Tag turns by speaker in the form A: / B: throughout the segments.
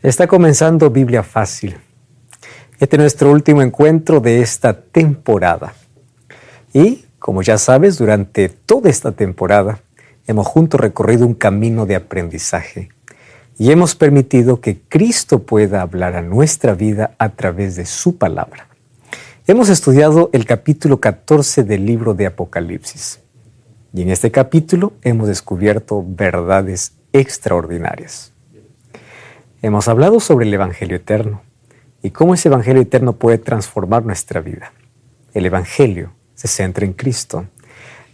A: Está comenzando Biblia Fácil. Este es nuestro último encuentro de esta temporada. Y, como ya sabes, durante toda esta temporada hemos juntos recorrido un camino de aprendizaje y hemos permitido que Cristo pueda hablar a nuestra vida a través de su palabra. Hemos estudiado el capítulo 14 del libro de Apocalipsis. Y en este capítulo hemos descubierto verdades extraordinarias. Hemos hablado sobre el Evangelio eterno y cómo ese Evangelio eterno puede transformar nuestra vida. El Evangelio se centra en Cristo,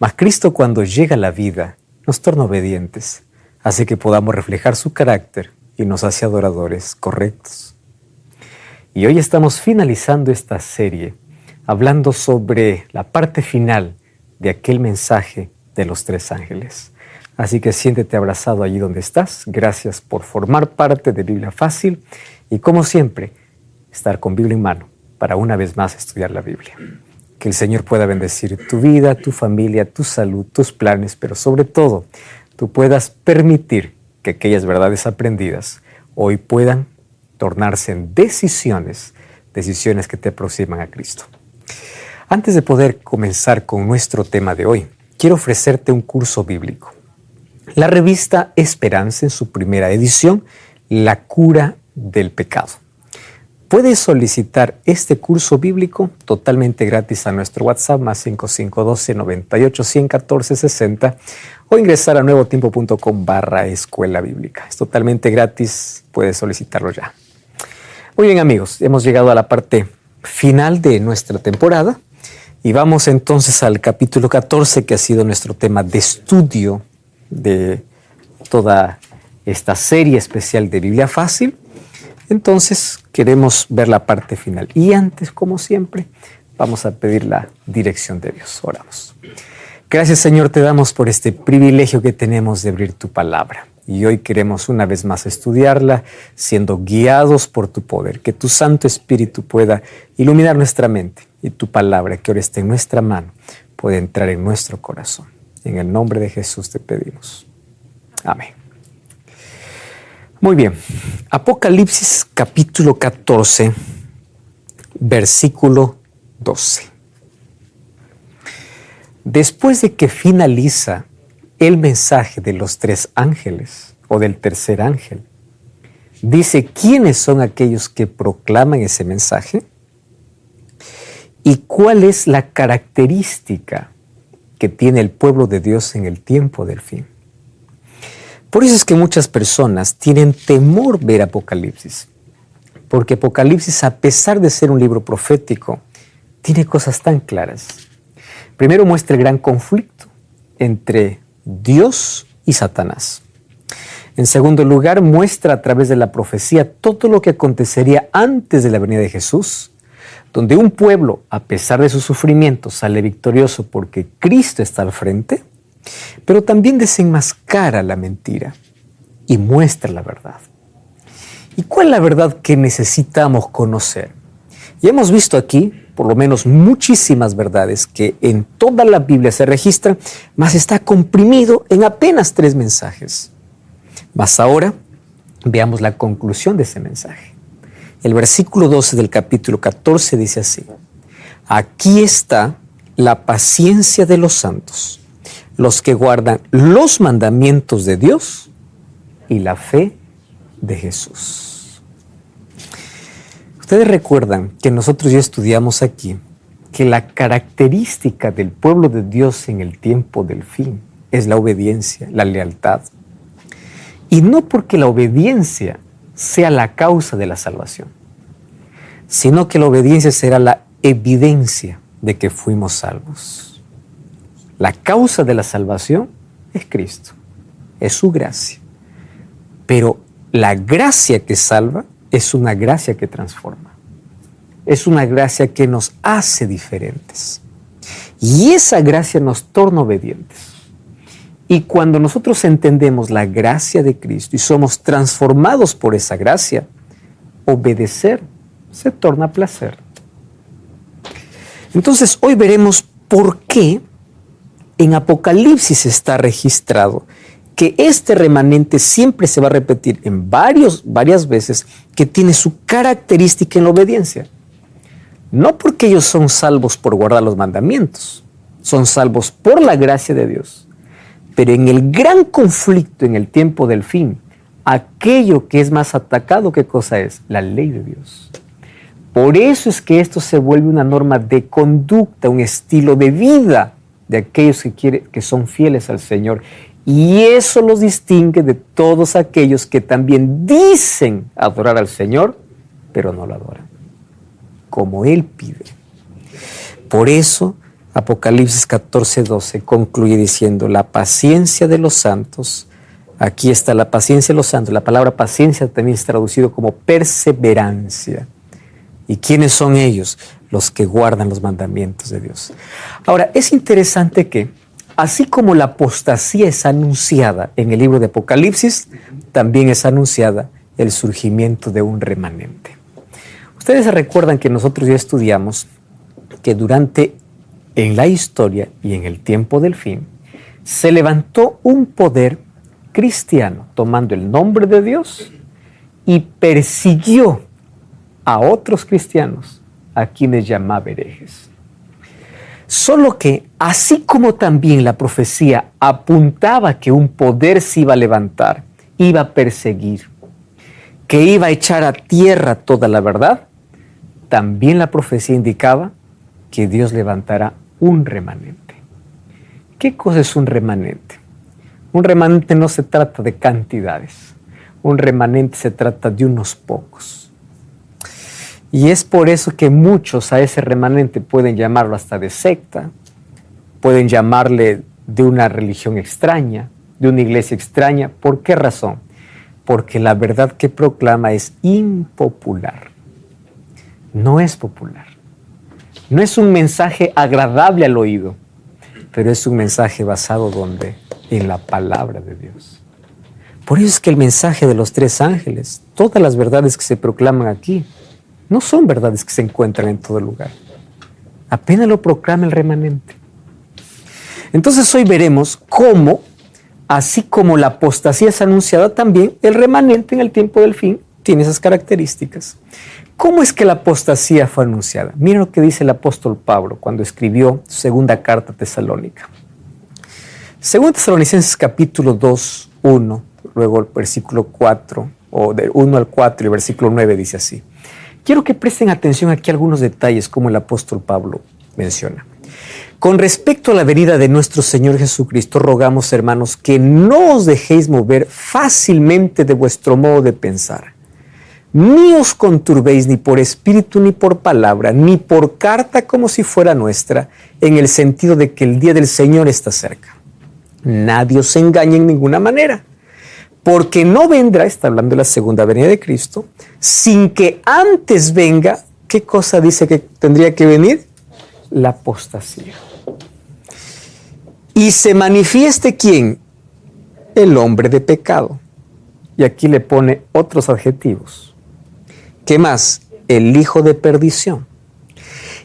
A: mas Cristo cuando llega a la vida nos torna obedientes, hace que podamos reflejar su carácter y nos hace adoradores correctos. Y hoy estamos finalizando esta serie hablando sobre la parte final de aquel mensaje de los tres ángeles. Así que siéntete abrazado allí donde estás. Gracias por formar parte de Biblia Fácil y, como siempre, estar con Biblia en mano para una vez más estudiar la Biblia. Que el Señor pueda bendecir tu vida, tu familia, tu salud, tus planes, pero sobre todo, tú puedas permitir que aquellas verdades aprendidas hoy puedan tornarse en decisiones que te aproximan a Cristo. Antes de poder comenzar con nuestro tema de hoy, quiero ofrecerte un curso bíblico. La revista Esperanza, en su primera edición, La cura del pecado. Puedes solicitar este curso bíblico totalmente gratis a nuestro WhatsApp más 5512 98 114 60 o ingresar a nuevotiempo.com/escuela bíblica. Es totalmente gratis, puedes solicitarlo ya. Muy bien, amigos, hemos llegado a la parte final de nuestra temporada y vamos entonces al capítulo 14, que ha sido nuestro tema de estudio de toda esta serie especial de Biblia Fácil. Entonces queremos ver la parte final y antes, como siempre, vamos a pedir la dirección de Dios. Oramos. Gracias, Señor, te damos por este privilegio que tenemos de abrir tu palabra y hoy queremos una vez más estudiarla siendo guiados por tu poder, que tu Santo Espíritu pueda iluminar nuestra mente y tu palabra que ahora está en nuestra mano pueda entrar en nuestro corazón. En el nombre de Jesús te pedimos. Amén. Muy bien. Apocalipsis capítulo 14, versículo 12. Después de que finaliza el mensaje de los tres ángeles o del tercer ángel, dice quiénes son aquellos que proclaman ese mensaje y cuál es la característica que tiene el pueblo de Dios en el tiempo del fin. Por eso es que muchas personas tienen temor ver Apocalipsis, porque Apocalipsis, a pesar de ser un libro profético, tiene cosas tan claras. Primero muestra el gran conflicto entre Dios y Satanás. En segundo lugar, muestra a través de la profecía todo lo que acontecería antes de la venida de Jesús, donde un pueblo, a pesar de su sufrimiento, sale victorioso porque Cristo está al frente, pero también desenmascara la mentira y muestra la verdad. ¿Y cuál es la verdad que necesitamos conocer? Y hemos visto aquí, por lo menos, muchísimas verdades que en toda la Biblia se registran, mas está comprimido en apenas 3 mensajes. Mas ahora veamos la conclusión de ese mensaje. El versículo 12 del capítulo 14 dice así: aquí está la paciencia de los santos, los que guardan los mandamientos de Dios y la fe de Jesús. Ustedes recuerdan que nosotros ya estudiamos aquí que la característica del pueblo de Dios en el tiempo del fin es la obediencia, la lealtad. Y no porque la obediencia sea la causa de la salvación, sino que la obediencia será la evidencia de que fuimos salvos. La causa de la salvación es Cristo, es su gracia. Pero la gracia que salva es una gracia que transforma. Es una gracia que nos hace diferentes. Y esa gracia nos torna obedientes. Y cuando nosotros entendemos la gracia de Cristo y somos transformados por esa gracia, obedecer se torna placer. Entonces, hoy veremos por qué en Apocalipsis está registrado que este remanente siempre se va a repetir en varias veces, que tiene su característica en la obediencia. No porque ellos son salvos por guardar los mandamientos, son salvos por la gracia de Dios. Pero en el gran conflicto en el tiempo del fin, aquello que es más atacado, ¿qué cosa es? La ley de Dios. Por eso es que esto se vuelve una norma de conducta, un estilo de vida de aquellos que son fieles al Señor. Y eso los distingue de todos aquellos que también dicen adorar al Señor, pero no lo adoran, como Él pide. Por eso, Apocalipsis 14:12 concluye diciendo, la paciencia de los santos, aquí está la paciencia de los santos, la palabra paciencia también es traducido como perseverancia. ¿Y quiénes son ellos? Los que guardan los mandamientos de Dios. Ahora, es interesante que, así como la apostasía es anunciada en el libro de Apocalipsis, también es anunciada el surgimiento de un remanente. Ustedes se recuerdan que nosotros ya estudiamos que en la historia y en el tiempo del fin, se levantó un poder cristiano tomando el nombre de Dios y persiguió a otros cristianos a quienes llamaba herejes. Solo que, así como también la profecía apuntaba que un poder se iba a levantar, iba a perseguir, que iba a echar a tierra toda la verdad, también la profecía indicaba que Dios levantará un remanente. ¿Qué cosa es un remanente? Un remanente no se trata de cantidades. Un remanente se trata de unos pocos. Y es por eso que muchos a ese remanente pueden llamarlo hasta de secta, pueden llamarle de una religión extraña, de una iglesia extraña. ¿Por qué razón? Porque la verdad que proclama es impopular. No es popular. No es un mensaje agradable al oído, pero es un mensaje basado ¿dónde? En la palabra de Dios. Por eso es que el mensaje de los 3 ángeles, todas las verdades que se proclaman aquí, no son verdades que se encuentran en todo lugar. Apenas lo proclama el remanente. Entonces hoy veremos cómo, así como la apostasía es anunciada, también el remanente en el tiempo del fin tiene esas características. ¿Cómo es que la apostasía fue anunciada? Miren lo que dice el apóstol Pablo cuando escribió su segunda carta a Tesalónica. Según Tesalonicenses capítulo 2, 1, luego el versículo 4, o del 1 al 4 y el versículo 9 dice así. Quiero que presten atención aquí a algunos detalles como el apóstol Pablo menciona. Con respecto a la venida de nuestro Señor Jesucristo, rogamos, hermanos, que no os dejéis mover fácilmente de vuestro modo de pensar. Ni os conturbéis ni por espíritu ni por palabra, ni por carta como si fuera nuestra, en el sentido de que el día del Señor está cerca. Nadie os engañe en ninguna manera. Porque no vendrá, está hablando de la segunda venida de Cristo, sin que antes venga, ¿qué cosa dice que tendría que venir? La apostasía. Y se manifieste ¿quién? El hombre de pecado. Y aquí le pone otros adjetivos. ¿Qué más? El hijo de perdición,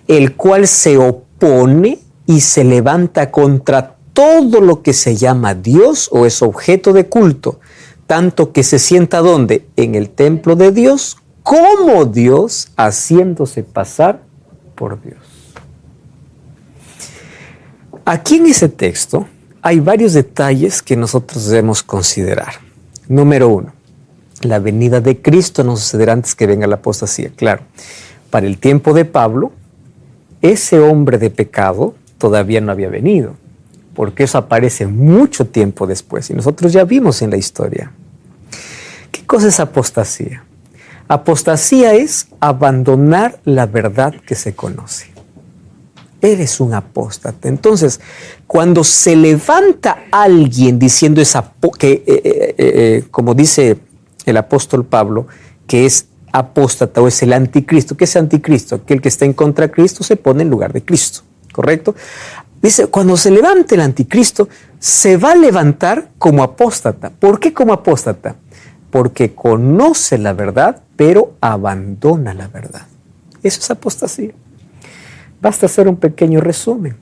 A: el cual se opone y se levanta contra todo lo que se llama Dios o es objeto de culto, tanto que se sienta ¿dónde? En el templo de Dios, como Dios, haciéndose pasar por Dios. Aquí en ese texto hay varios detalles que nosotros debemos considerar. Número 1, la venida de Cristo no sucederá antes que venga la apostasía. Claro, para el tiempo de Pablo, ese hombre de pecado todavía no había venido, porque eso aparece mucho tiempo después y nosotros ya vimos en la historia. ¿Qué cosa es apostasía? Apostasía es abandonar la verdad que se conoce. Eres un apóstata. Entonces, cuando se levanta alguien diciendo como dice el apóstol Pablo, que es apóstata o es el anticristo. ¿Qué es anticristo? Aquel que está en contra de Cristo se pone en lugar de Cristo, ¿correcto? Dice, cuando se levante el anticristo, se va a levantar como apóstata. ¿Por qué como apóstata? Porque conoce la verdad, pero abandona la verdad. Eso es apostasía. Basta hacer un pequeño resumen.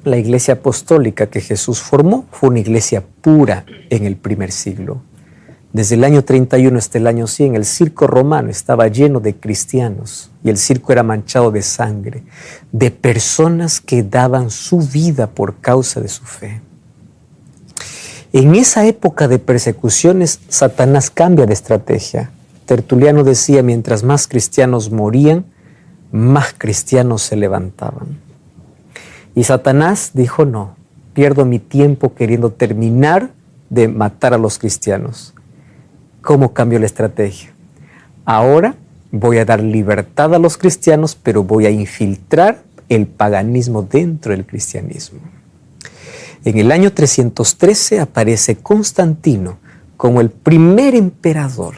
A: la iglesia apostólica que Jesús formó fue una iglesia pura en el primer siglo. Desde el año 31 hasta el año 100, el circo romano estaba lleno de cristianos y el circo era manchado de sangre, de personas que daban su vida por causa de su fe. En esa época de persecuciones, Satanás cambia de estrategia. Tertuliano decía, mientras más cristianos morían, más cristianos se levantaban. Y Satanás dijo, no, pierdo mi tiempo queriendo terminar de matar a los cristianos. ¿Cómo cambió la estrategia? Ahora voy a dar libertad a los cristianos, pero voy a infiltrar el paganismo dentro del cristianismo. En el año 313 aparece Constantino como el primer emperador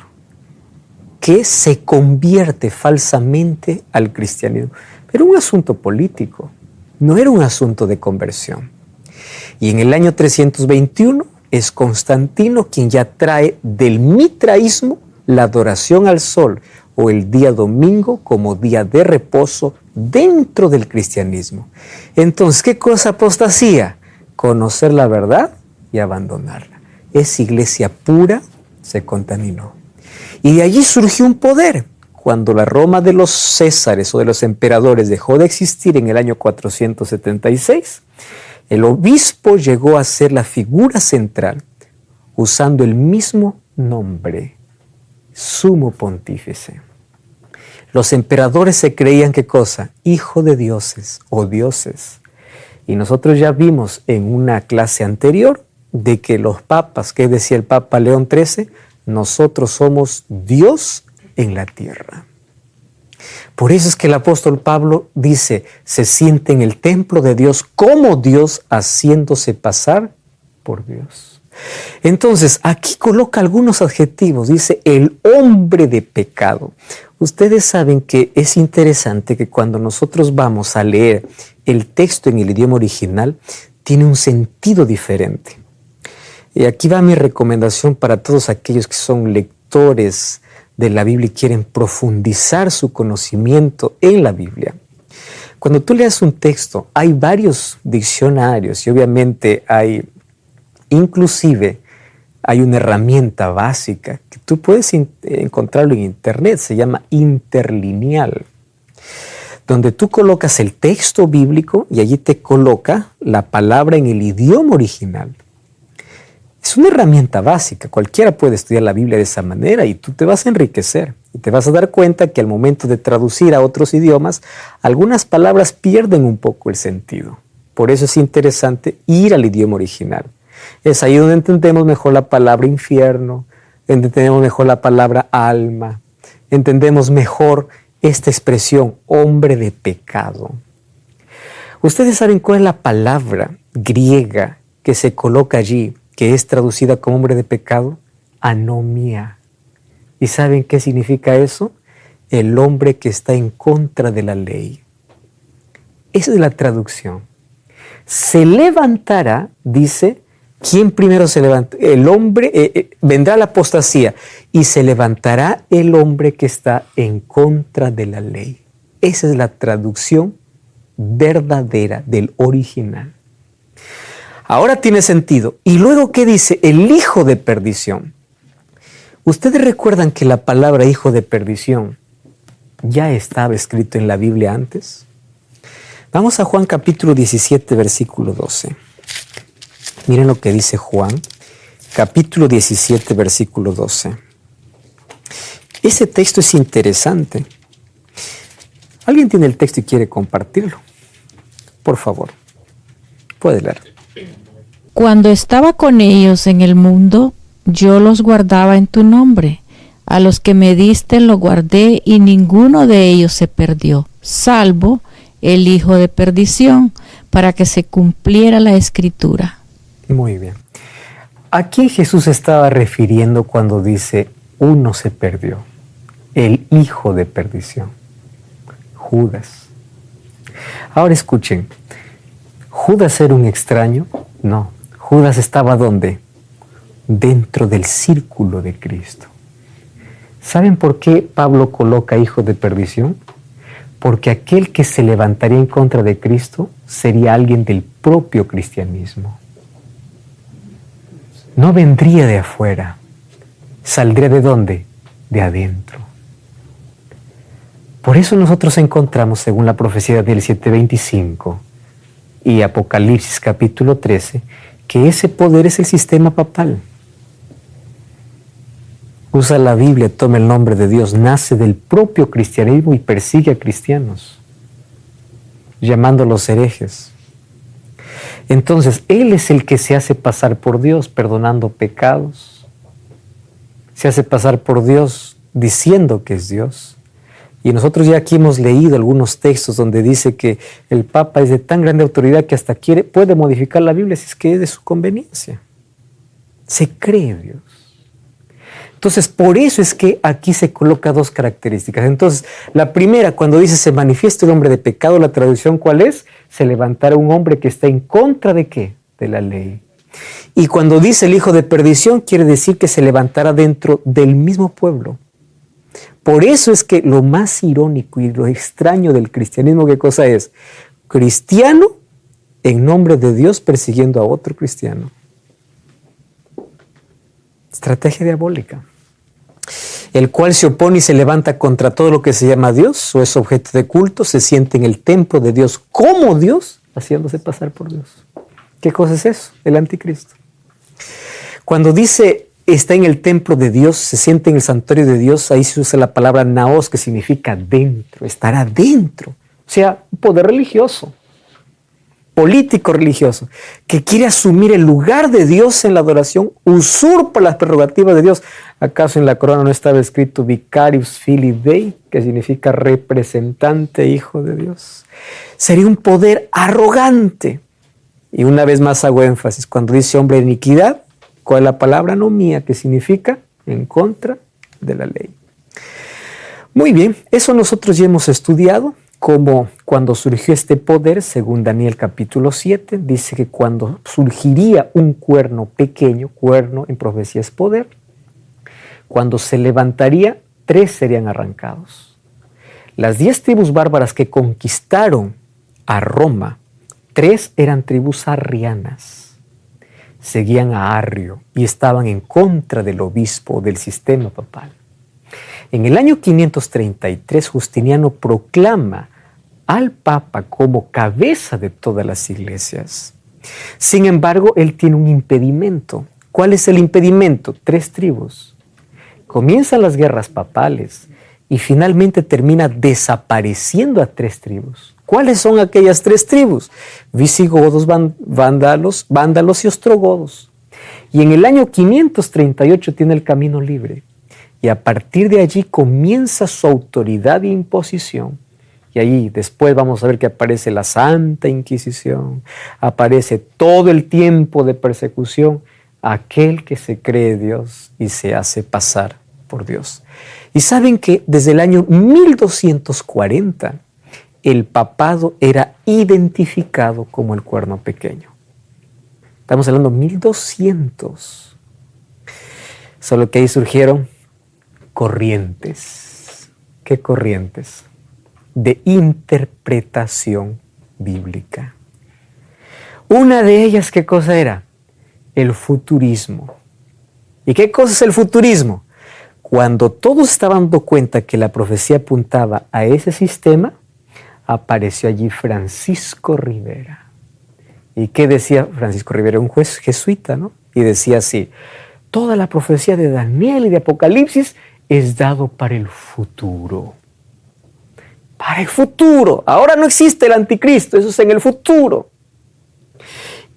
A: que se convierte falsamente al cristianismo. Pero un asunto político, no era un asunto de conversión. Y en el año 321 es Constantino quien ya trae del mitraísmo la adoración al sol o el día domingo como día de reposo dentro del cristianismo. Entonces, ¿qué cosa apostasía? Conocer la verdad y abandonarla. Esa iglesia pura se contaminó. Y de allí surgió un poder. Cuando la Roma de los Césares o de los emperadores dejó de existir en el año 476, el obispo llegó a ser la figura central, usando el mismo nombre, sumo pontífice. Los emperadores se creían, ¿qué cosa? Hijo de dioses o dioses. Y nosotros ya vimos en una clase anterior de que los papas, ¿qué decía el Papa León XIII? Nosotros somos Dios en la tierra. Por eso es que el apóstol Pablo dice, se siente en el templo de Dios como Dios haciéndose pasar por Dios. Entonces, aquí coloca algunos adjetivos, dice el hombre de pecado. Ustedes saben que es interesante que cuando nosotros vamos a leer el texto en el idioma original, tiene un sentido diferente. Y aquí va mi recomendación para todos aquellos que son lectores de la Biblia y quieren profundizar su conocimiento en la Biblia. Cuando tú leas un texto, hay varios diccionarios y obviamente inclusive hay una herramienta básica que tú puedes encontrarlo en internet, se llama interlineal, donde tú colocas el texto bíblico y allí te coloca la palabra en el idioma original. Es una herramienta básica, cualquiera puede estudiar la Biblia de esa manera y tú te vas a enriquecer y te vas a dar cuenta que al momento de traducir a otros idiomas, algunas palabras pierden un poco el sentido. Por eso es interesante ir al idioma original. Es ahí donde entendemos mejor la palabra infierno, entendemos mejor la palabra alma, entendemos mejor esta expresión hombre de pecado. ¿Ustedes saben cuál es la palabra griega que se coloca allí, que es traducida como hombre de pecado? Anomía. ¿Y saben qué significa eso? El hombre que está en contra de la ley. Esa es la traducción. Se levantará, dice, ¿quién primero se levanta? El hombre, vendrá la apostasía y se levantará el hombre que está en contra de la ley. Esa es la traducción verdadera del original. Ahora tiene sentido. Y luego, ¿qué dice? El hijo de perdición. ¿Ustedes recuerdan que la palabra hijo de perdición ya estaba escrito en la Biblia antes? Vamos a Juan capítulo 17, versículo 12. Miren lo que dice Juan, capítulo 17, versículo 12. Ese texto es interesante. ¿Alguien tiene el texto y quiere compartirlo? Por favor, puede leer.
B: Cuando estaba con ellos en el mundo, yo los guardaba en tu nombre. A los que me diste lo guardé y ninguno de ellos se perdió, salvo el hijo de perdición, para que se cumpliera la escritura.
A: Muy bien. ¿A quién Jesús estaba refiriendo cuando dice uno se perdió? El hijo de perdición, Judas. Ahora escuchen, ¿Judas era un extraño? No. Judas estaba ¿dónde? Dentro del círculo de Cristo. ¿Saben por qué Pablo coloca hijo de perdición? Porque aquel que se levantaría en contra de Cristo sería alguien del propio cristianismo. No vendría de afuera, saldría ¿de dónde? De adentro. Por eso nosotros encontramos, según la profecía del 7:25 y Apocalipsis capítulo 13, que ese poder es el sistema papal. Usa la Biblia, toma el nombre de Dios, nace del propio cristianismo y persigue a cristianos, llamándolos herejes. Entonces, Él es el que se hace pasar por Dios, perdonando pecados. Se hace pasar por Dios diciendo que es Dios. Y nosotros ya aquí hemos leído algunos textos donde dice que el Papa es de tan grande autoridad que hasta puede modificar la Biblia si es que es de su conveniencia. Se cree Dios. Entonces, por eso es que aquí se coloca dos características. Entonces, la primera, cuando dice se manifiesta el hombre de pecado, la traducción ¿cuál es? Se levantará un hombre que está en contra ¿de qué? De la ley. Y cuando dice el hijo de perdición, quiere decir que se levantará dentro del mismo pueblo. Por eso es que lo más irónico y lo extraño del cristianismo, ¿qué cosa es? Cristiano en nombre de Dios persiguiendo a otro cristiano. Estrategia diabólica. El cual se opone y se levanta contra todo lo que se llama Dios o es objeto de culto, se siente en el templo de Dios como Dios, haciéndose pasar por Dios. ¿Qué cosa es eso? El anticristo. Cuando dice está en el templo de Dios, se siente en el santuario de Dios, ahí se usa la palabra naos, que significa dentro, estará dentro. O sea, un poder religioso, político religioso, que quiere asumir el lugar de Dios en la adoración, usurpa las prerrogativas de Dios. ¿Acaso en la corona no estaba escrito Vicarius Filii Dei, que significa representante, hijo de Dios? Sería un poder arrogante. Y una vez más hago énfasis, cuando dice hombre de iniquidad, ¿cuál es la palabra? Anomía, que significa en contra de la ley. Muy bien, eso nosotros ya hemos estudiado, como cuando surgió este poder, según Daniel capítulo 7, dice que cuando surgiría un cuerno pequeño, cuerno en profecía es poder, cuando se levantaría, 3 serían arrancados. Las 10 tribus bárbaras que conquistaron a Roma, 3 eran tribus arrianas, seguían a Arrio y estaban en contra del obispo, del sistema papal. En el año 533, Justiniano proclama al Papa como cabeza de todas las iglesias. Sin embargo, él tiene un impedimento. ¿Cuál es el impedimento? 3 tribus. Comienzan las guerras papales y finalmente termina desapareciendo a 3 tribus. ¿Cuáles son aquellas 3 tribus? Visigodos, vándalos y ostrogodos. Y en el año 538 tiene el camino libre. Y a partir de allí comienza su autoridad e imposición. Y ahí después vamos a ver que aparece la Santa Inquisición, aparece todo el tiempo de persecución a aquel que se cree Dios y se hace pasar por Dios. Y saben que desde el año 1240 el papado era identificado como el cuerno pequeño. Estamos hablando de 1200. Solo que ahí surgieron corrientes. ¿Qué corrientes? De interpretación bíblica. Una de ellas, ¿qué cosa era? El futurismo. ¿Y qué cosa es el futurismo? Cuando todos estaban dando cuenta que la profecía apuntaba a ese sistema, apareció allí Francisco Rivera. ¿Y qué decía Francisco Rivera? Un juez jesuita, ¿no? Y decía así: toda la profecía de Daniel y de Apocalipsis es dado para el futuro. Para el futuro. Ahora no existe el anticristo, eso es en el futuro.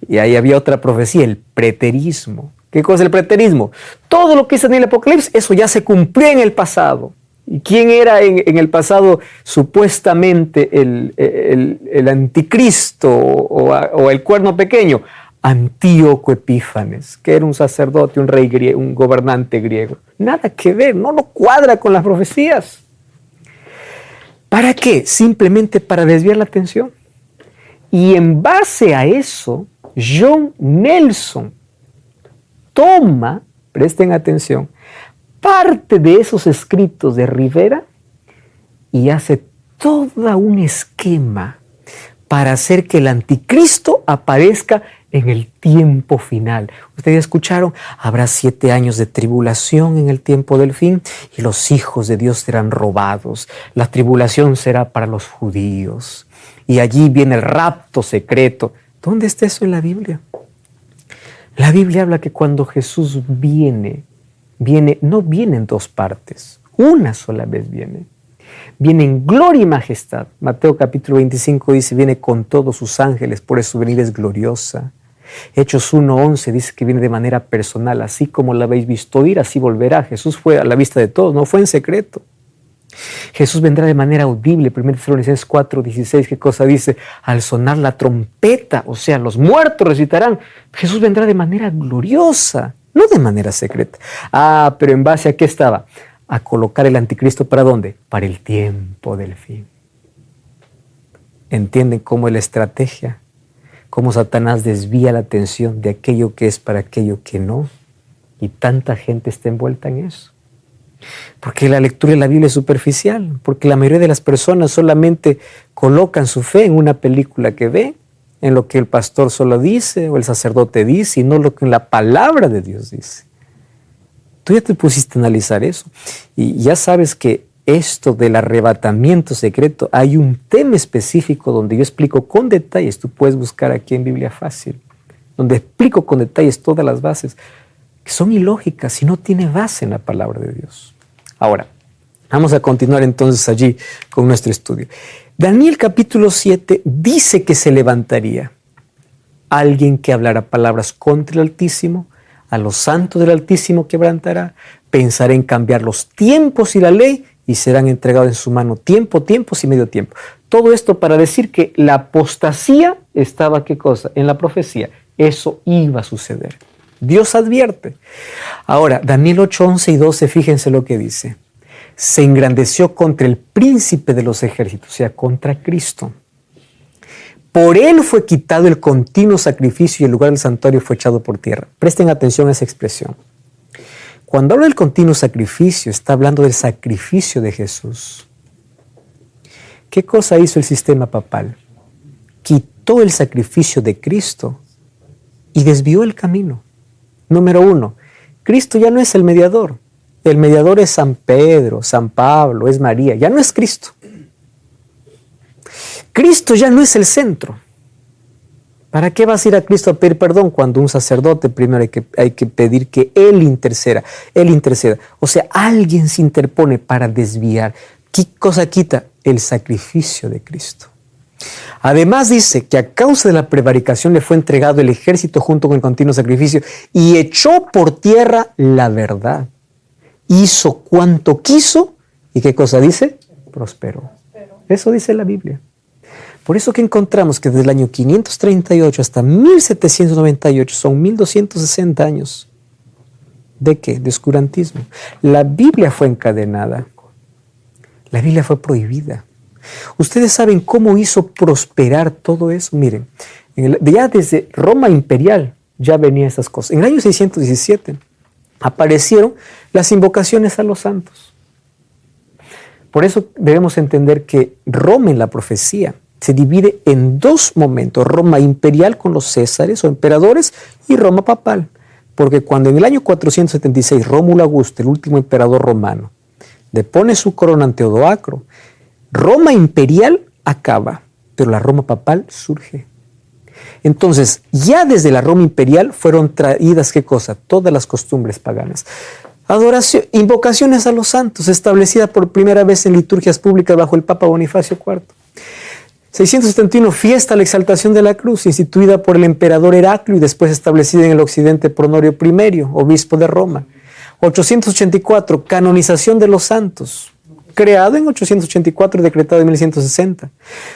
A: Y ahí había otra profecía, el preterismo. ¿Qué cosa es el preterismo? Todo lo que es en el Apocalipsis, eso ya se cumplió en el pasado. ¿Y quién era en el pasado supuestamente el anticristo o el cuerno pequeño? Antíoco Epífanes, que era un sacerdote, un rey griego, un gobernante griego. Nada que ver, no cuadra con las profecías. ¿Para qué? Simplemente para desviar la atención. Y en base a eso, John Nelson toma, presten atención, parte de esos escritos de Rivera y hace todo un esquema para hacer que el anticristo aparezca en el tiempo final. Ustedes escucharon, habrá 7 años de tribulación en el tiempo del fin y los hijos de Dios serán robados. La tribulación será para los judíos y allí viene el rapto secreto. ¿Dónde está eso en la Biblia? La Biblia habla que cuando Jesús viene, no viene en 2 partes, una sola vez viene. Viene en gloria y majestad. Mateo capítulo 25 dice, viene con todos sus ángeles, por eso su venida es gloriosa. Hechos 1:11 dice que viene de manera personal, así como la habéis visto ir, así volverá. Jesús fue a la vista de todos, no fue en secreto. Jesús vendrá de manera audible. 1 Tesalonicenses 4:16, ¿qué cosa dice? Al sonar la trompeta, o sea, los muertos resucitarán. Jesús vendrá de manera gloriosa, no de manera secreta. Pero ¿en base a qué estaba? A colocar el anticristo, ¿para dónde? Para el tiempo del fin. ¿Entienden cómo es la estrategia? Cómo Satanás desvía la atención de aquello que es para aquello que no. Y tanta gente está envuelta en eso. Porque la lectura de la Biblia es superficial. Porque la mayoría de las personas solamente colocan su fe en una película que ve, en lo que el pastor solo dice o el sacerdote dice, y no lo que la palabra de Dios dice. Tú ya te pusiste a analizar eso. Y ya sabes que esto del arrebatamiento secreto, hay un tema específico donde yo explico con detalles, tú puedes buscar aquí en Biblia Fácil, donde explico con detalles todas las bases, que son ilógicas y no tiene base en la palabra de Dios. Ahora, vamos a continuar entonces allí con nuestro estudio. Daniel capítulo 7 dice que se levantaría alguien que hablará palabras contra el Altísimo, a los santos del Altísimo quebrantará, pensará en cambiar los tiempos y la ley, y serán entregados en su mano tiempos y medio tiempo. Todo esto para decir que la apostasía estaba, ¿qué cosa? En la profecía. Eso iba a suceder. Dios advierte. Ahora, Daniel 8:11 y 12, fíjense lo que dice. Se engrandeció contra el príncipe de los ejércitos, o sea, contra Cristo. Por él fue quitado el continuo sacrificio y el lugar del santuario fue echado por tierra. Presten atención a esa expresión. Cuando habla del continuo sacrificio, está hablando del sacrificio de Jesús. ¿Qué cosa hizo el sistema papal? Quitó el sacrificio de Cristo y desvió el camino. Número 1, Cristo ya no es el mediador. El mediador es San Pedro, San Pablo, es María. Ya no es Cristo. Cristo ya no es el centro. ¿Para qué vas a ir a Cristo a pedir perdón cuando un sacerdote primero hay que pedir que Él interceda? O sea, alguien se interpone para desviar. ¿Qué cosa quita? El sacrificio de Cristo. Además dice que a causa de la prevaricación le fue entregado el ejército junto con el continuo sacrificio y echó por tierra la verdad. Hizo cuanto quiso y ¿qué cosa dice? Prosperó. Eso dice la Biblia. Por eso que encontramos que desde el año 538 hasta 1798 son 1260 años. ¿De qué? De oscurantismo. La Biblia fue encadenada. La Biblia fue prohibida. ¿Ustedes saben cómo hizo prosperar todo eso? Miren, ya desde Roma imperial ya venían estas cosas. En el año 617 aparecieron las invocaciones a los santos. Por eso debemos entender que Roma en la profecía se divide en 2 momentos, Roma imperial con los césares o emperadores y Roma papal. Porque cuando en el año 476 Rómulo Augusto, el último emperador romano, depone su corona ante Odoacro, Roma imperial acaba, pero la Roma papal surge. Entonces, ya desde la Roma imperial fueron traídas, ¿qué cosa? Todas las costumbres paganas. Adoración, invocaciones a los santos, establecida por primera vez en liturgias públicas bajo el Papa Bonifacio IV. 671, fiesta a la exaltación de la cruz, instituida por el emperador Heraclio y después establecida en el occidente por Honorio I, obispo de Roma. 884, canonización de los santos, creado en 884 y decretado en 1160.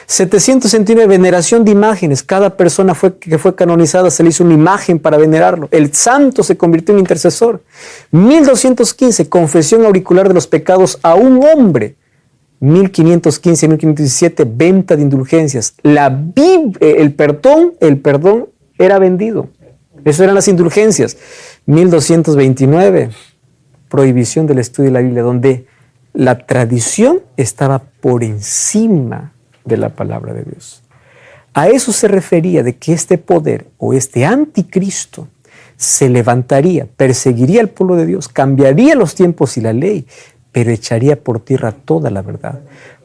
A: 769, veneración de imágenes. Cada persona que fue canonizada se le hizo una imagen para venerarlo. El santo se convirtió en intercesor. 1215, confesión auricular de los pecados a un hombre. 1515 y 1517, venta de indulgencias. El perdón era vendido. Eso eran las indulgencias. 1229, prohibición del estudio de la Biblia, donde la tradición estaba por encima de la palabra de Dios. A eso se refería de que este poder o este anticristo se levantaría, perseguiría al pueblo de Dios, cambiaría los tiempos y la ley, pero echaría por tierra toda la verdad.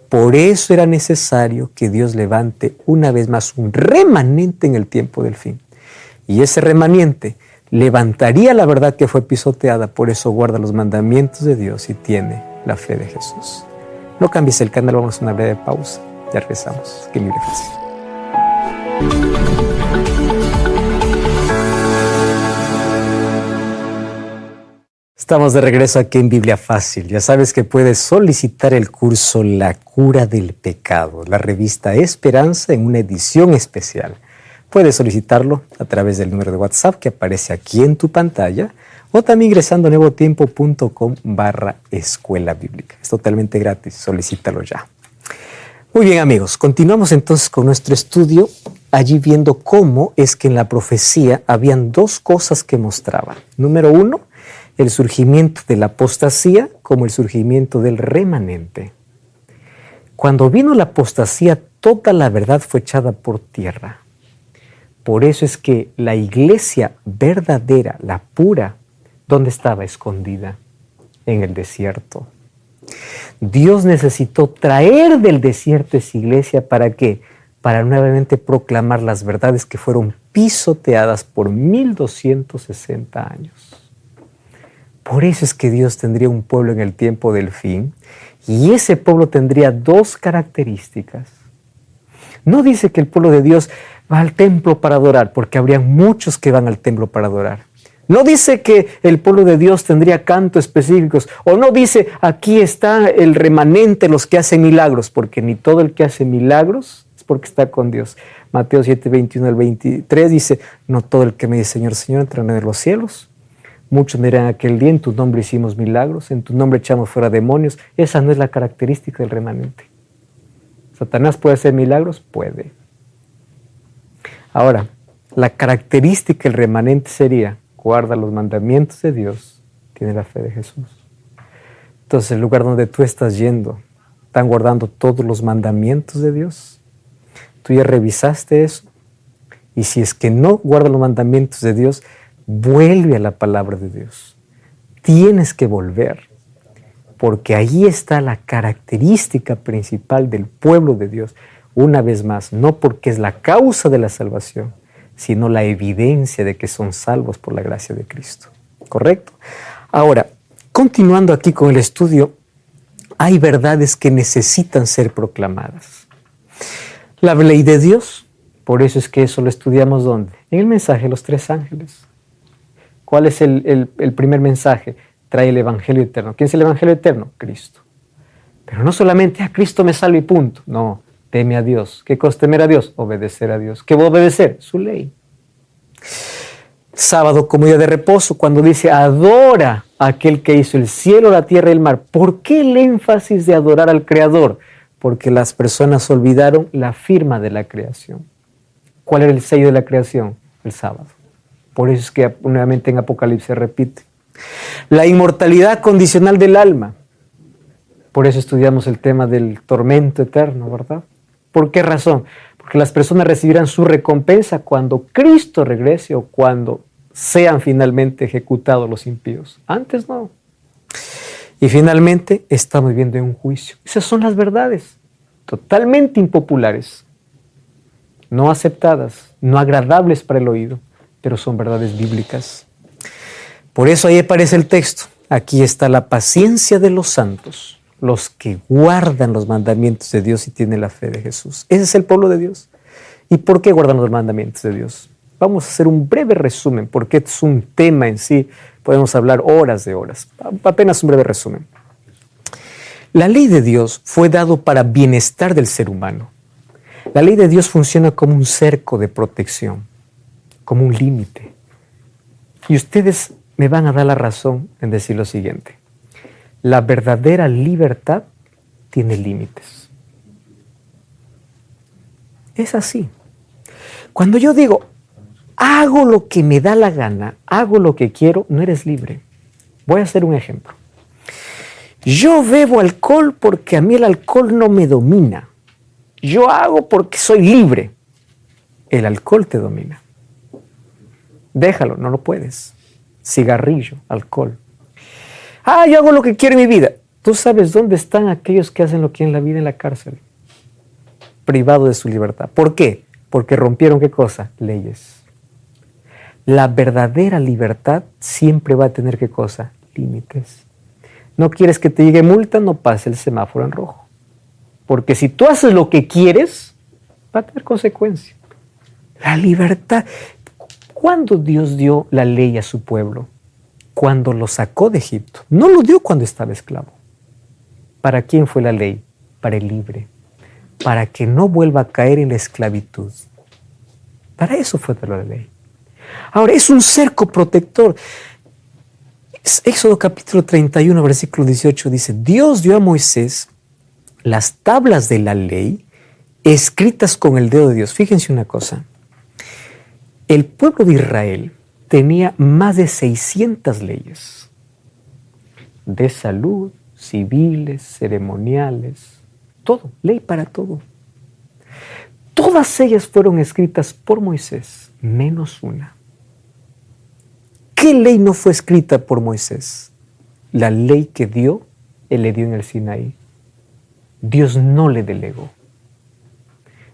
A: Por eso era necesario que Dios levante una vez más un remanente en el tiempo del fin. Y ese remanente levantaría la verdad que fue pisoteada, por eso guarda los mandamientos de Dios y tiene la fe de Jesús. No cambies el canal, vamos a una breve pausa. Ya regresamos. Qué Biblia Fácil. Estamos de regreso aquí en Biblia Fácil. Ya sabes que puedes solicitar el curso La Cura del Pecado, la revista Esperanza en una edición especial. Puedes solicitarlo a través del número de WhatsApp que aparece aquí en tu pantalla o también ingresando a nuevotiempo.com/escuela bíblica. Es totalmente gratis, solicítalo ya. Muy bien, amigos, continuamos entonces con nuestro estudio, allí viendo cómo es que en la profecía habían dos cosas que mostraban. Número uno, el surgimiento de la apostasía como el surgimiento del remanente. Cuando vino la apostasía, toda la verdad fue echada por tierra. Por eso es que la iglesia verdadera, la pura, ¿dónde estaba escondida? En el desierto. Dios necesitó traer del desierto esa iglesia, ¿para qué? Para nuevamente proclamar las verdades que fueron pisoteadas por 1260 años. Por eso es que Dios tendría un pueblo en el tiempo del fin, y ese pueblo tendría dos características. No dice que el pueblo de Dios va al templo para adorar, porque habría muchos que van al templo para adorar. No dice que el pueblo de Dios tendría cantos específicos, o no dice aquí está el remanente, los que hacen milagros, porque ni todo el que hace milagros es porque está con Dios. Mateo 7, 21 al 23 dice, no todo el que me dice Señor, Señor entrará en los cielos. Muchos me dirán aquel día, en tu nombre hicimos milagros, en tu nombre echamos fuera demonios. Esa no es la característica del remanente. ¿Satanás puede hacer milagros? Puede. Ahora, la característica del remanente sería, guarda los mandamientos de Dios, tiene la fe de Jesús. Entonces, el lugar donde tú estás yendo, ¿están guardando todos los mandamientos de Dios? ¿Tú ya revisaste eso? Y si es que no guarda los mandamientos de Dios, vuelve a la palabra de Dios. Tienes que volver, porque ahí está la característica principal del pueblo de Dios. Una vez más, no porque es la causa de la salvación, sino la evidencia de que son salvos por la gracia de Cristo. ¿Correcto? Ahora, continuando aquí con el estudio, hay verdades que necesitan ser proclamadas. La ley de Dios, por eso es que eso lo estudiamos ¿dónde? En el mensaje de los tres ángeles. ¿Cuál es el primer mensaje? Trae el Evangelio eterno. ¿Quién es el Evangelio eterno? Cristo. Pero no solamente a Cristo me salve y punto. No, teme a Dios. ¿Qué cosa temer a Dios? Obedecer a Dios. ¿Qué va a obedecer? Su ley. Sábado como día de reposo, cuando dice adora a aquel que hizo el cielo, la tierra y el mar. ¿Por qué el énfasis de adorar al Creador? Porque las personas olvidaron la firma de la creación. ¿Cuál era el sello de la creación? El sábado. Por eso es que nuevamente en Apocalipsis repite. La inmortalidad condicional del alma. Por eso estudiamos el tema del tormento eterno, ¿verdad? ¿Por qué razón? Porque las personas recibirán su recompensa cuando Cristo regrese o cuando sean finalmente ejecutados los impíos. Antes no. Y finalmente estamos viviendo en un juicio. Esas son las verdades, totalmente impopulares, no aceptadas, no agradables para el oído, pero son verdades bíblicas. Por eso ahí aparece el texto. Aquí está la paciencia de los santos, los que guardan los mandamientos de Dios y tienen la fe de Jesús. Ese es el pueblo de Dios. ¿Y por qué guardan los mandamientos de Dios? Vamos a hacer un breve resumen, porque es un tema en sí. Podemos hablar horas de horas. Apenas un breve resumen. La ley de Dios fue dado para bienestar del ser humano. La ley de Dios funciona como un cerco de protección, como un límite. Y ustedes me van a dar la razón en decir lo siguiente. La verdadera libertad tiene límites. Es así. Cuando yo digo, hago lo que me da la gana, hago lo que quiero, no eres libre. Voy a hacer un ejemplo. Yo bebo alcohol porque a mí el alcohol no me domina. Yo hago porque soy libre. El alcohol te domina. Déjalo, no lo puedes. Cigarrillo, alcohol. Yo hago lo que quiero en mi vida. ¿Tú sabes dónde están aquellos que hacen lo que quieren en la vida? En la cárcel. Privado de su libertad. ¿Por qué? Porque rompieron, ¿qué cosa? Leyes. La verdadera libertad siempre va a tener, ¿qué cosa? Límites. No quieres que te llegue multa, no pase el semáforo en rojo. Porque si tú haces lo que quieres, va a tener consecuencias. La libertad. ¿Cuándo Dios dio la ley a su pueblo? Cuando lo sacó de Egipto. No lo dio cuando estaba esclavo. ¿Para quién fue la ley? Para el libre. Para que no vuelva a caer en la esclavitud. Para eso fue la ley. Ahora, es un cerco protector. Éxodo capítulo 31, versículo 18 dice: Dios dio a Moisés las tablas de la ley escritas con el dedo de Dios. Fíjense una cosa. El pueblo de Israel tenía más de 600 leyes. De salud, civiles, ceremoniales, todo, ley para todo. Todas ellas fueron escritas por Moisés, menos una. ¿Qué ley no fue escrita por Moisés? La ley que él le dio en el Sinaí. Dios no le delegó.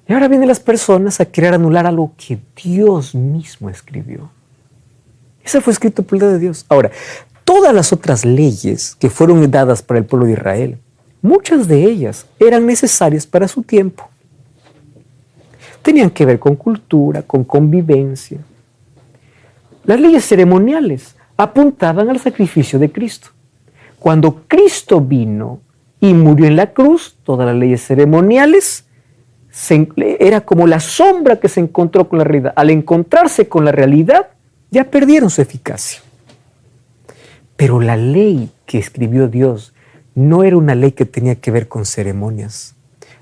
A: Y ahora vienen las personas a querer anular algo que Dios mismo escribió. Eso fue escrito por el dedo de Dios. Ahora, todas las otras leyes que fueron dadas para el pueblo de Israel, muchas de ellas eran necesarias para su tiempo. Tenían que ver con cultura, con convivencia. Las leyes ceremoniales apuntaban al sacrificio de Cristo. Cuando Cristo vino y murió en la cruz, todas las leyes ceremoniales era como la sombra que se encontró con la realidad. Al encontrarse con la realidad, ya perdieron su eficacia. Pero la ley que escribió Dios no era una ley que tenía que ver con ceremonias,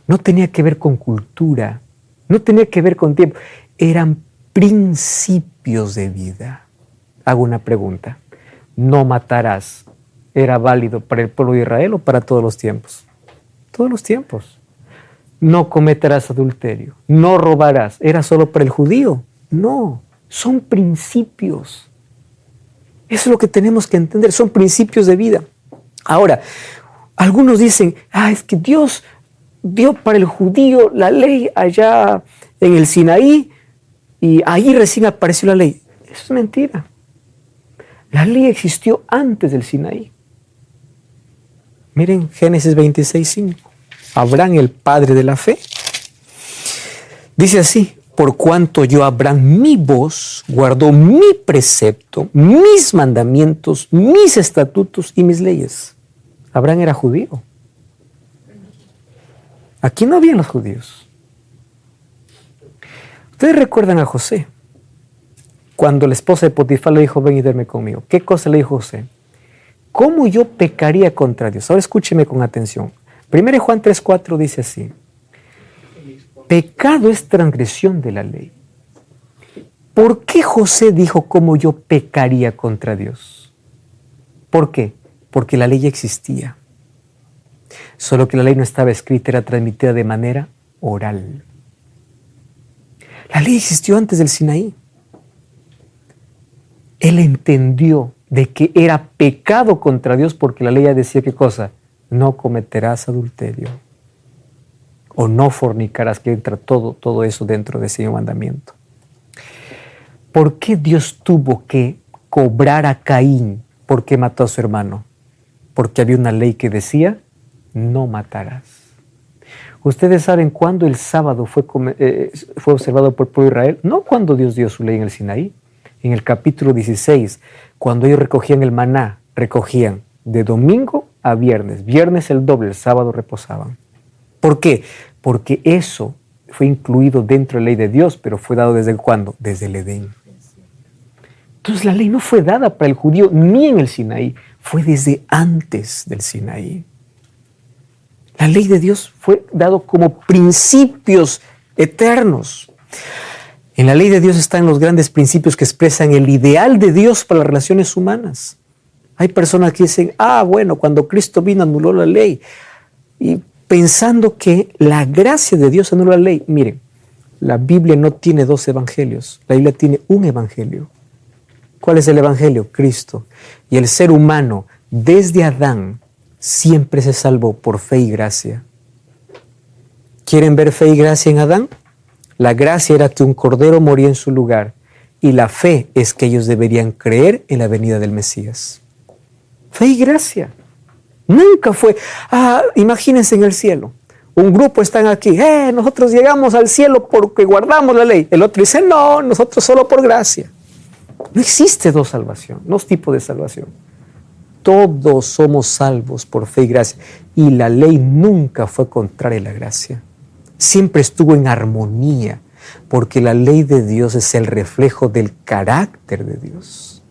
A: no tenía que ver con cultura, no tenía que ver con tiempo. Eran principios de vida. Hago una pregunta. ¿No matarás era válido para el pueblo de Israel o para todos los tiempos? Todos los tiempos. No cometerás adulterio, no robarás. ¿Era solo para el judío? No, son principios. Eso es lo que tenemos que entender, son principios de vida. Ahora, algunos dicen, es que Dios dio para el judío la ley allá en el Sinaí y ahí recién apareció la ley. Eso es mentira. La ley existió antes del Sinaí. Miren Génesis 26:5. Abraham, el padre de la fe, dice así: por cuanto oyó Abraham mi voz, guardó mi precepto, mis mandamientos, mis estatutos y mis leyes. Abraham era judío. Aquí no habían los judíos. Ustedes recuerdan a José, cuando la esposa de Potifar le dijo: ven y duerme conmigo. ¿Qué cosa le dijo José? ¿Cómo yo pecaría contra Dios? Ahora escúcheme con atención. 1 Juan 3:4 dice así: pecado es transgresión de la ley. ¿Por qué José dijo cómo yo pecaría contra Dios? ¿Por qué? Porque la ley ya existía. Solo que la ley no estaba escrita, era transmitida de manera oral. La ley existió antes del Sinaí. Él entendió de que era pecado contra Dios porque la ley ya decía ¿qué cosa? No cometerás adulterio. O no fornicarás, que entra todo eso dentro de ese mandamiento. ¿Por qué Dios tuvo que cobrar a Caín porque mató a su hermano? Porque había una ley que decía, no matarás. ¿Ustedes saben cuándo el sábado fue observado por el pueblo de Israel? No cuando Dios dio su ley en el Sinaí. En el capítulo 16, cuando ellos recogían el maná, recogían de domingo a viernes. Viernes el doble, el sábado reposaban. ¿Por qué? Porque eso fue incluido dentro de la ley de Dios, pero fue dado ¿desde cuándo? Desde el Edén. Entonces la ley no fue dada para el judío ni en el Sinaí, fue desde antes del Sinaí. La ley de Dios fue dado como principios eternos. En la ley de Dios están los grandes principios que expresan el ideal de Dios para las relaciones humanas. Hay personas que dicen, bueno, cuando Cristo vino anuló la ley. Y pensando que la gracia de Dios anula la ley. Miren, La Biblia no tiene dos evangelios, la Biblia tiene un evangelio. ¿Cuál es el evangelio? Cristo. Y el ser humano, desde Adán, siempre se salvó por fe y gracia. ¿Quieren ver fe y gracia en Adán? La gracia era que un cordero moría en su lugar, y la fe es que ellos deberían creer en la venida del Mesías. Fe y gracia. Nunca fue, imagínense en el cielo. Un grupo están aquí, nosotros llegamos al cielo porque guardamos la ley. El otro dice, no, nosotros solo por gracia. No existe dos salvación, dos tipos de salvación. Todos somos salvos por fe y gracia. Y la ley nunca fue contraria a la gracia. Siempre estuvo en armonía, porque la ley de Dios es el reflejo del carácter de Dios.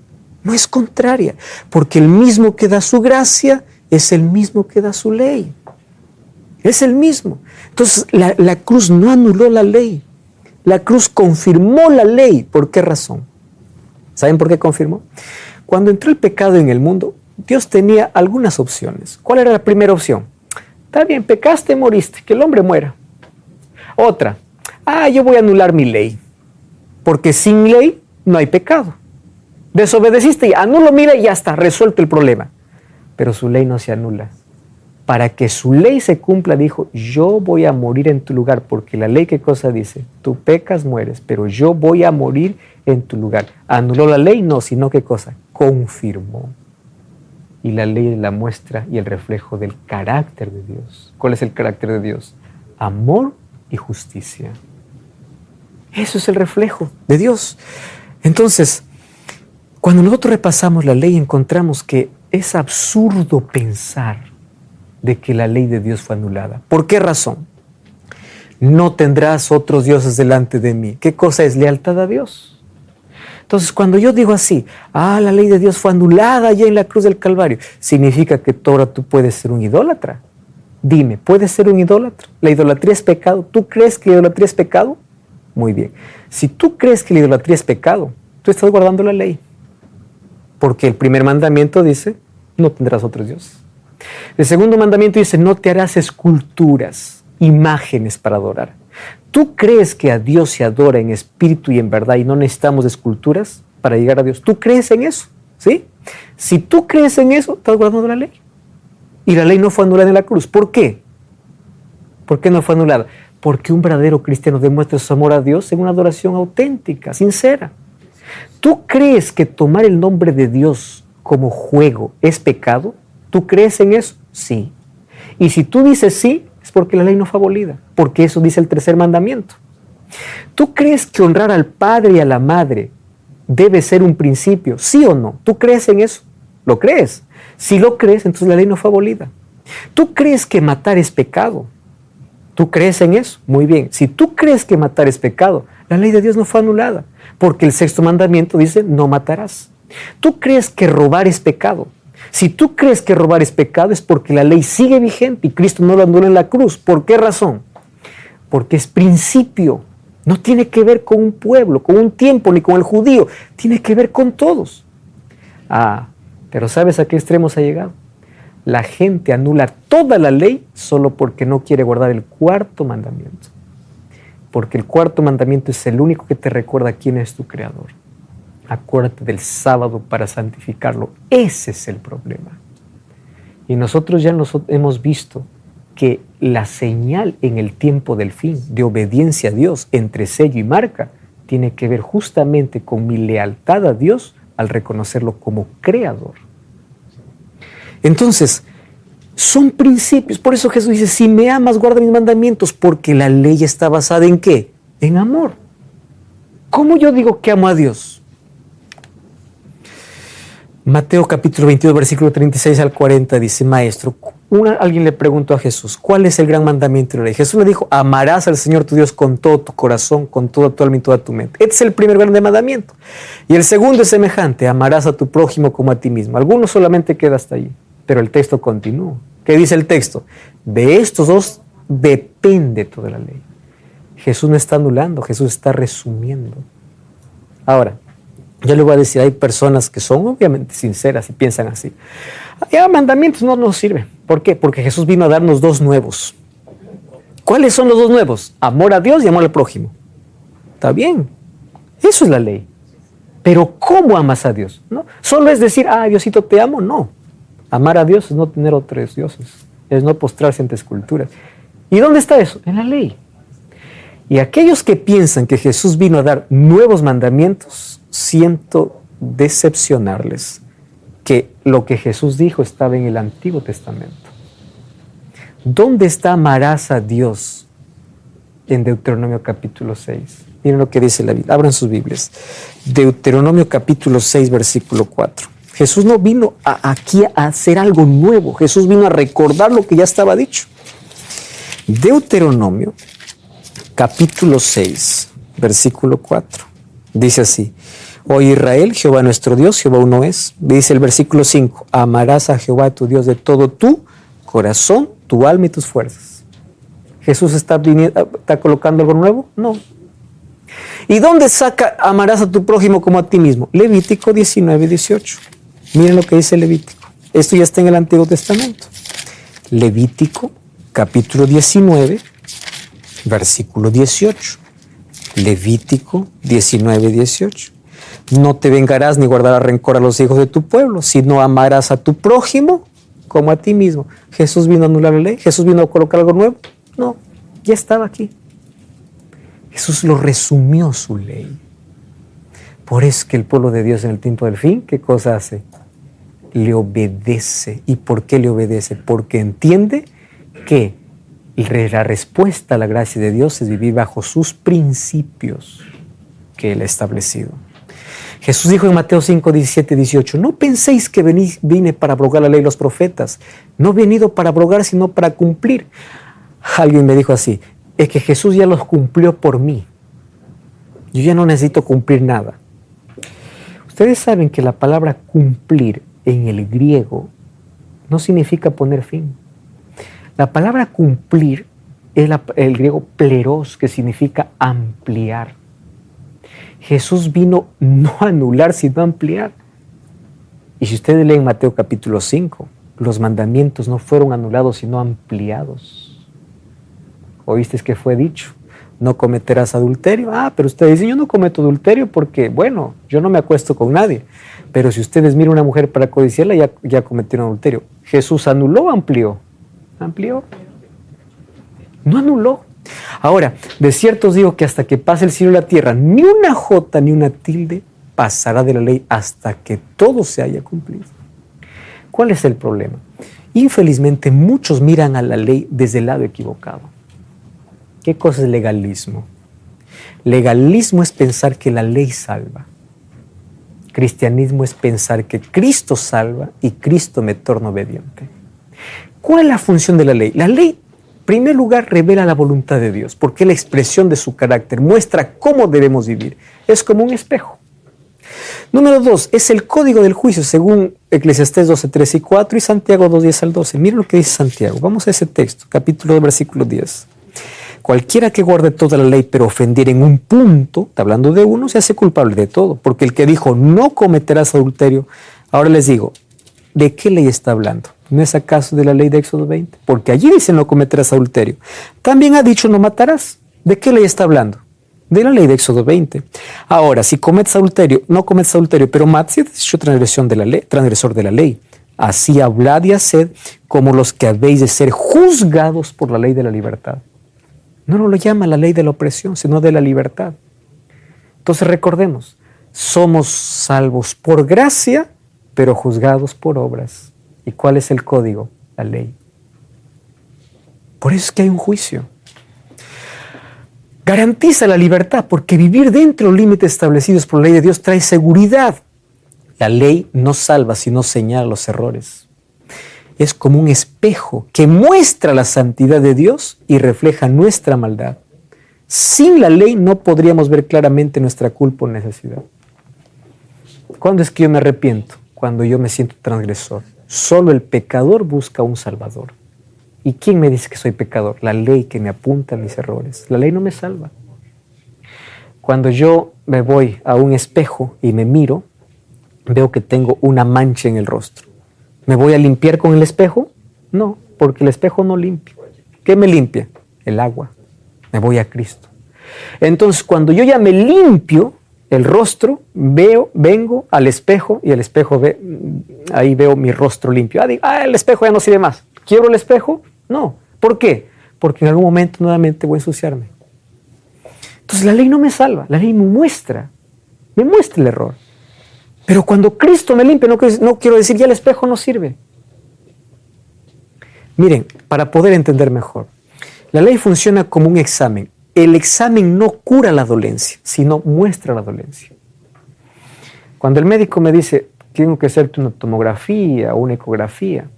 A: No es contraria, porque el mismo que da su gracia es el mismo que da su ley. Es el mismo. Entonces, la cruz no anuló la ley. La cruz confirmó la ley. ¿Por qué razón? ¿Saben por qué confirmó? Cuando entró el pecado en el mundo, Dios tenía algunas opciones. ¿Cuál era la primera opción? Está bien, pecaste, moriste, que el hombre muera. Otra, yo voy a anular mi ley, porque sin ley no hay pecado. Desobedeciste y anulo mi ley y ya está, resuelto el problema. Pero su ley no se anula. Para que su ley se cumpla, dijo, yo voy a morir en tu lugar, porque la ley, ¿qué cosa dice? Tú pecas, mueres, pero yo voy a morir en tu lugar. ¿Anuló la ley? No, sino ¿qué cosa? Confirmó. Y la ley es la muestra y el reflejo del carácter de Dios. ¿Cuál es el carácter de Dios? Amor y justicia. Eso es el reflejo de Dios. Entonces, cuando nosotros repasamos la ley, encontramos que es absurdo pensar de que la ley de Dios fue anulada. ¿Por qué razón? No tendrás otros dioses delante de mí. ¿Qué cosa es lealtad a Dios? Entonces, cuando yo digo así, la ley de Dios fue anulada allá en la cruz del Calvario, significa que ahora tú puedes ser un idólatra. Dime, ¿puedes ser un idólatra? ¿La idolatría es pecado? ¿Tú crees que la idolatría es pecado? Muy bien. Si tú crees que la idolatría es pecado, tú estás guardando la ley. Porque el primer mandamiento dice, no tendrás otros dioses. El segundo mandamiento dice, no te harás esculturas, imágenes para adorar. ¿Tú crees que a Dios se adora en espíritu y en verdad y no necesitamos esculturas para llegar a Dios? ¿Tú crees en eso? ¿Sí? Si tú crees en eso, estás guardando la ley. Y la ley no fue anulada en la cruz. ¿Por qué? ¿Por qué no fue anulada? Porque un verdadero cristiano demuestra su amor a Dios en una adoración auténtica, sincera. ¿Tú crees que tomar el nombre de Dios como juego es pecado? ¿Tú crees en eso? Sí. Y si tú dices sí, es porque la ley no fue abolida, porque eso dice el tercer mandamiento. ¿Tú crees que honrar al padre y a la madre debe ser un principio? ¿Sí o no? ¿Tú crees en eso? ¿Lo crees? Si lo crees, entonces la ley no fue abolida. ¿Tú crees que matar es pecado? ¿Tú crees en eso? Muy bien. Si tú crees que matar es pecado, la ley de Dios no fue anulada, porque el sexto mandamiento dice, no matarás. ¿Tú crees que robar es pecado? Si tú crees que robar es pecado, es porque la ley sigue vigente y Cristo no lo anuló en la cruz. ¿Por qué razón? Porque es principio. No tiene que ver con un pueblo, con un tiempo, ni con el judío. Tiene que ver con todos. Pero ¿sabes a qué extremos ha llegado? La gente anula toda la ley solo porque no quiere guardar el cuarto mandamiento. Porque el cuarto mandamiento es el único que te recuerda quién es tu creador. Acuérdate del sábado para santificarlo. Ese es el problema. Y nosotros ya hemos visto que la señal en el tiempo del fin de obediencia a Dios entre sello y marca tiene que ver justamente con mi lealtad a Dios al reconocerlo como creador. Entonces, son principios. Por eso Jesús dice, si me amas, guarda mis mandamientos, porque la ley está basada ¿en qué? En amor. ¿Cómo yo digo que amo a Dios? Mateo capítulo 22, versículo 36 al 40 dice, Maestro, alguien le preguntó a Jesús, ¿cuál es el gran mandamiento de la ley? Jesús le dijo, amarás al Señor tu Dios con todo tu corazón, con toda tu alma y toda tu mente. Este es el primer gran mandamiento. Y el segundo es semejante, amarás a tu prójimo como a ti mismo. Algunos solamente queda hasta allí, pero el texto continúa. ¿Qué dice el texto? De estos dos depende toda la ley. Jesús no está anulando, Jesús está resumiendo. Ahora, yo le voy a decir, hay personas que son obviamente sinceras y piensan así. Ya mandamientos no nos sirven. ¿Por qué? Porque Jesús vino a darnos dos nuevos. ¿Cuáles son los dos nuevos? Amor a Dios y amor al prójimo. está bien. Eso es la ley. Pero ¿cómo amas a Dios? ¿No? Solo es decir, Diosito, te amo. No. Amar a Dios es no tener otros dioses. Es no postrarse ante esculturas. ¿Y dónde está eso? En la ley. Y aquellos que piensan que Jesús vino a dar nuevos mandamientos, siento decepcionarles que lo que Jesús dijo estaba en el Antiguo Testamento. ¿Dónde está amarás a Dios? En Deuteronomio capítulo 6. Miren lo que dice la Biblia. Abran sus Biblias. Deuteronomio capítulo 6, versículo 4. Jesús no vino aquí a hacer algo nuevo. Jesús vino a recordar lo que ya estaba dicho. Deuteronomio capítulo 6, versículo 4. Dice así: Oye Israel, Jehová nuestro Dios, Jehová uno es. Dice el versículo 5: Amarás a Jehová tu Dios de todo tu corazón, tu alma y tus fuerzas. ¿Jesús está colocando algo nuevo? No. ¿Y dónde saca amarás a tu prójimo como a ti mismo? Levítico 19, 18. Miren lo que dice Levítico. Esto ya está en el Antiguo Testamento. Levítico capítulo 19, versículo 18. Levítico 19, 18. No te vengarás ni guardarás rencor a los hijos de tu pueblo, sino amarás a tu prójimo como a ti mismo. ¿Jesús vino a anular la ley? ¿Jesús vino a colocar algo nuevo? No, ya estaba aquí. Jesús lo resumió su ley. Por eso es que el pueblo de Dios en el tiempo del fin, ¿qué cosa hace? Le obedece. ¿Y por qué le obedece? Porque entiende que la respuesta a la gracia de Dios es vivir bajo sus principios que Él ha establecido. Jesús dijo en Mateo 5, 17, 18, no penséis que vine para abrogar la ley y los profetas. No he venido para abrogar, sino para cumplir. Alguien me dijo así, es que Jesús ya los cumplió por mí. Yo ya no necesito cumplir nada. Ustedes saben que la palabra cumplir en el griego no significa poner fin. La palabra cumplir es el griego pleros, que significa ampliar. Jesús vino no a anular, sino a ampliar. Y si ustedes leen Mateo capítulo 5, los mandamientos no fueron anulados, sino ampliados. ¿Oíste que fue dicho? No cometerás adulterio. Pero ustedes dicen, yo no cometo adulterio porque, bueno, yo no me acuesto con nadie. Pero si ustedes miran a una mujer para codiciarla, ya cometieron adulterio. ¿Jesús anuló o amplió? Amplió. No anuló. Ahora, de cierto os digo que hasta que pase el cielo y la tierra, ni una jota ni una tilde pasará de la ley hasta que todo se haya cumplido. ¿Cuál es el problema? Infelizmente, muchos miran a la ley desde el lado equivocado. ¿Qué cosa es legalismo? Legalismo es pensar que la ley salva. Cristianismo es pensar que Cristo salva y Cristo me torna obediente. ¿Cuál es la función de la ley? La ley, en primer lugar, revela la voluntad de Dios, porque es la expresión de su carácter, muestra cómo debemos vivir. Es como un espejo. Número 2, es el código del juicio, según Eclesiastés 12, 3 y 4 y Santiago 2, 10 al 12. Miren lo que dice Santiago. Vamos a ese texto, capítulo 2, versículo 10. Cualquiera que guarde toda la ley pero ofendiera en un punto, está hablando de uno, se hace culpable de todo. Porque el que dijo no cometerás adulterio, ahora les digo, ¿de qué ley está hablando? ¿No es acaso de la ley de Éxodo 20? Porque allí dice no cometerás adulterio. También ha dicho no matarás. ¿De qué ley está hablando? De la ley de Éxodo 20. Ahora, si cometes adulterio, no cometes adulterio, pero matas, es hecho transgresor de la ley. Así hablad y haced como los que habéis de ser juzgados por la ley de la libertad. No lo llama la ley de la opresión, sino de la libertad. Entonces recordemos, somos salvos por gracia, pero juzgados por obras. ¿Y cuál es el código? La ley. Por eso es que hay un juicio. Garantiza la libertad, porque vivir dentro de los límites establecidos por la ley de Dios trae seguridad. La ley no salva, sino señala los errores. Es como un espejo que muestra la santidad de Dios y refleja nuestra maldad. Sin la ley no podríamos ver claramente nuestra culpa o necesidad. ¿Cuándo es que yo me arrepiento? Cuando yo me siento transgresor. Solo el pecador busca un salvador. ¿Y quién me dice que soy pecador? La ley que me apunta a mis errores. La ley no me salva. Cuando yo me voy a un espejo y me miro, veo que tengo una mancha en el rostro. ¿Me voy a limpiar con el espejo? No, porque el espejo no limpia. ¿Qué me limpia? El agua. Me voy a Cristo. Entonces, cuando yo ya me limpio el rostro, vengo al espejo y el espejo ahí veo mi rostro limpio. El espejo ya no sirve más. ¿Quiero el espejo? No. ¿Por qué? Porque en algún momento nuevamente voy a ensuciarme. Entonces la ley no me salva, la ley me muestra el error. Pero cuando Cristo me limpia, no quiero decir ya el espejo no sirve. Miren, para poder entender mejor, la ley funciona como un examen. El examen no cura la dolencia, sino muestra la dolencia. Cuando el médico me dice, tengo que hacerte una tomografía o una ecografía,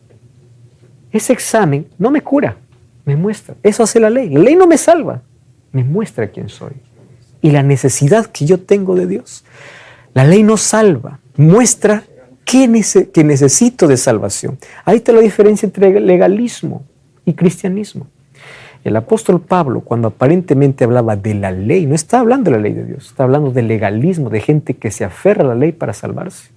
A: ese examen no me cura, me muestra. Eso hace la ley. La ley no me salva, me muestra quién soy y la necesidad que yo tengo de Dios. La ley no salva, muestra que necesito de salvación. Ahí está la diferencia entre legalismo y cristianismo. El apóstol Pablo, cuando aparentemente hablaba de la ley, no está hablando de la ley de Dios, está hablando de legalismo, de gente que se aferra a la ley para salvarse.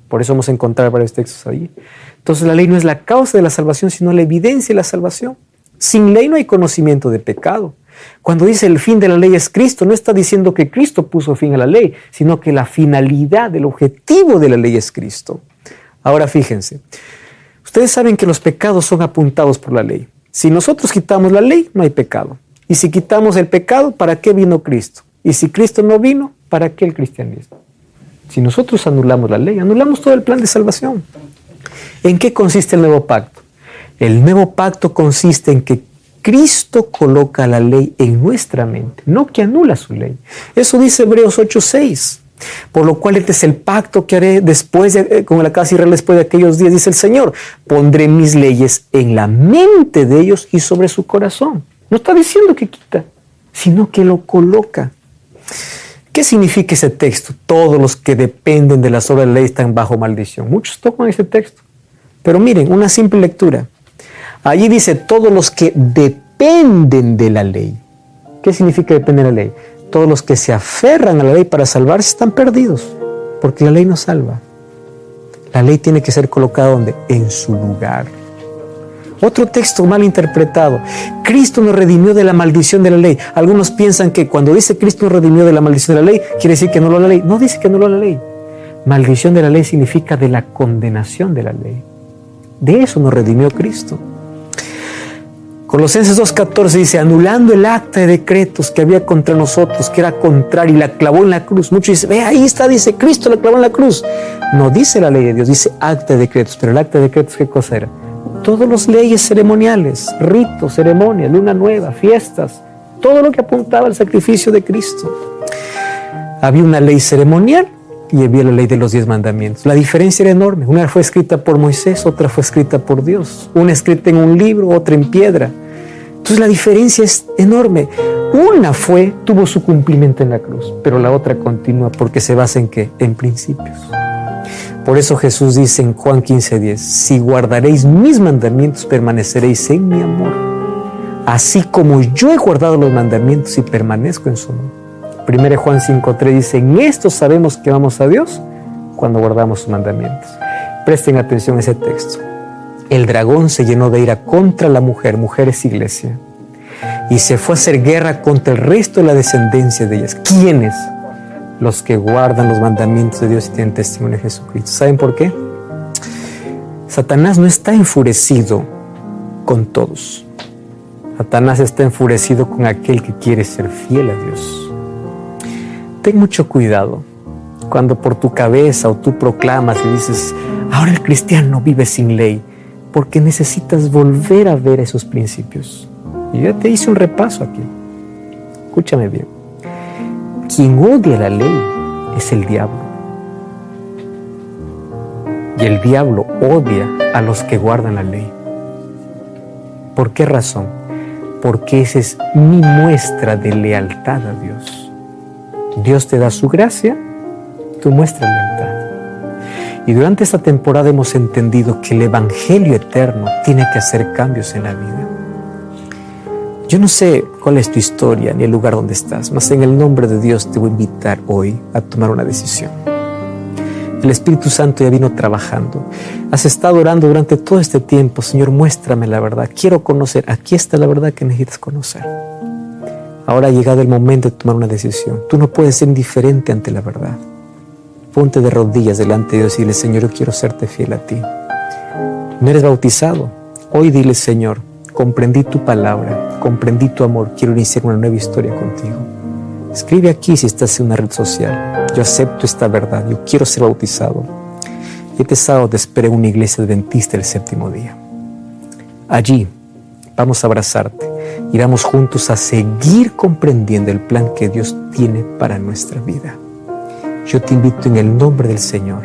A: Por eso vamos a encontrar varios textos ahí. Entonces la ley no es la causa de la salvación, sino la evidencia de la salvación. Sin ley no hay conocimiento de pecado. Cuando dice el fin de la ley es Cristo, no está diciendo que Cristo puso fin a la ley, sino que la finalidad, el objetivo de la ley es Cristo. Ahora fíjense, ustedes saben que los pecados son apuntados por la ley. Si nosotros quitamos la ley, no hay pecado. Y si quitamos el pecado, ¿para qué vino Cristo? Y si Cristo no vino, ¿para qué el cristianismo? Si nosotros anulamos la ley, anulamos todo el plan de salvación. ¿En qué consiste el nuevo pacto? El nuevo pacto consiste en que Cristo coloca la ley en nuestra mente, no que anula su ley. Eso dice Hebreos 8:6. Por lo cual este es el pacto que haré con la casa de Israel después de aquellos días, dice el Señor. Pondré mis leyes en la mente de ellos y sobre su corazón. No está diciendo que quita, sino que lo coloca. ¿Qué significa ese texto? Todos los que dependen de las obras de la ley están bajo maldición. Muchos tocan ese texto. Pero miren, una simple lectura. Allí dice todos los que dependen de la ley. ¿Qué significa depender de la ley? Todos los que se aferran a la ley para salvarse están perdidos, porque la ley no salva. La ley tiene que ser colocada ¿dónde? En su lugar. Otro texto mal interpretado. Cristo nos redimió de la maldición de la ley. Algunos piensan que cuando dice Cristo nos redimió de la maldición de la ley, quiere decir que anuló la ley. No dice que anuló la ley. Maldición de la ley significa de la condenación de la ley. De eso nos redimió Cristo. Colosenses 2:14 dice, anulando el acta de decretos que había contra nosotros, que era contraria, y la clavó en la cruz. Muchos dicen, ahí está, dice, Cristo la clavó en la cruz. No dice la ley de Dios, dice acta de decretos. Pero el acta de decretos, ¿qué cosa era? Todas las leyes ceremoniales, ritos, ceremonias, luna nueva, fiestas, todo lo que apuntaba al sacrificio de Cristo. Había una ley ceremonial y había la ley de los 10 mandamientos. La diferencia era enorme. Una fue escrita por Moisés, otra fue escrita por Dios. Una escrita en un libro, otra en piedra. Entonces la diferencia es enorme. Una tuvo su cumplimiento en la cruz, pero la otra continúa porque se basa en ¿qué? En principios. Por eso Jesús dice en Juan 15:10, si guardaréis mis mandamientos, permaneceréis en mi amor, así como yo he guardado los mandamientos y permanezco en su amor. 1 Juan 5:3 dice, en esto sabemos que amamos a Dios cuando guardamos sus mandamientos. Presten atención a ese texto. El dragón se llenó de ira contra la mujer es iglesia, y se fue a hacer guerra contra el resto de la descendencia de ellas. ¿Quiénes? Los que guardan los mandamientos de Dios y tienen testimonio de Jesucristo. ¿Saben por qué? Satanás no está enfurecido con todos. Satanás está enfurecido con aquel que quiere ser fiel a Dios. Ten mucho cuidado cuando por tu cabeza o tú proclamas y dices, ahora el cristiano vive sin ley, porque necesitas volver a ver esos principios. Y yo te hice un repaso aquí. Escúchame bien. Quien odia la ley es el diablo. Y el diablo odia a los que guardan la ley. ¿Por qué razón? Porque esa es mi muestra de lealtad a Dios. Dios te da su gracia, tú muestras lealtad. Y durante esta temporada hemos entendido que el Evangelio eterno tiene que hacer cambios en la vida. Yo no sé cuál es tu historia ni el lugar donde estás, mas en el nombre de Dios te voy a invitar hoy a tomar una decisión. El Espíritu Santo ya vino trabajando. Has estado orando durante todo este tiempo. Señor, muéstrame la verdad. Quiero conocer. Aquí está la verdad que necesitas conocer. Ahora ha llegado el momento de tomar una decisión. Tú no puedes ser indiferente ante la verdad. Ponte de rodillas delante de Dios y dile: Señor, yo quiero serte fiel a ti. No eres bautizado. Hoy dile: Señor, comprendí tu palabra, comprendí tu amor, quiero iniciar una nueva historia contigo. Escribe aquí si estás en una red social: yo acepto esta verdad, yo quiero ser bautizado. Y este sábado te espero en una iglesia adventista del séptimo día. Allí vamos a abrazarte y vamos juntos a seguir comprendiendo el plan que Dios tiene para nuestra vida. Yo te invito en el nombre del Señor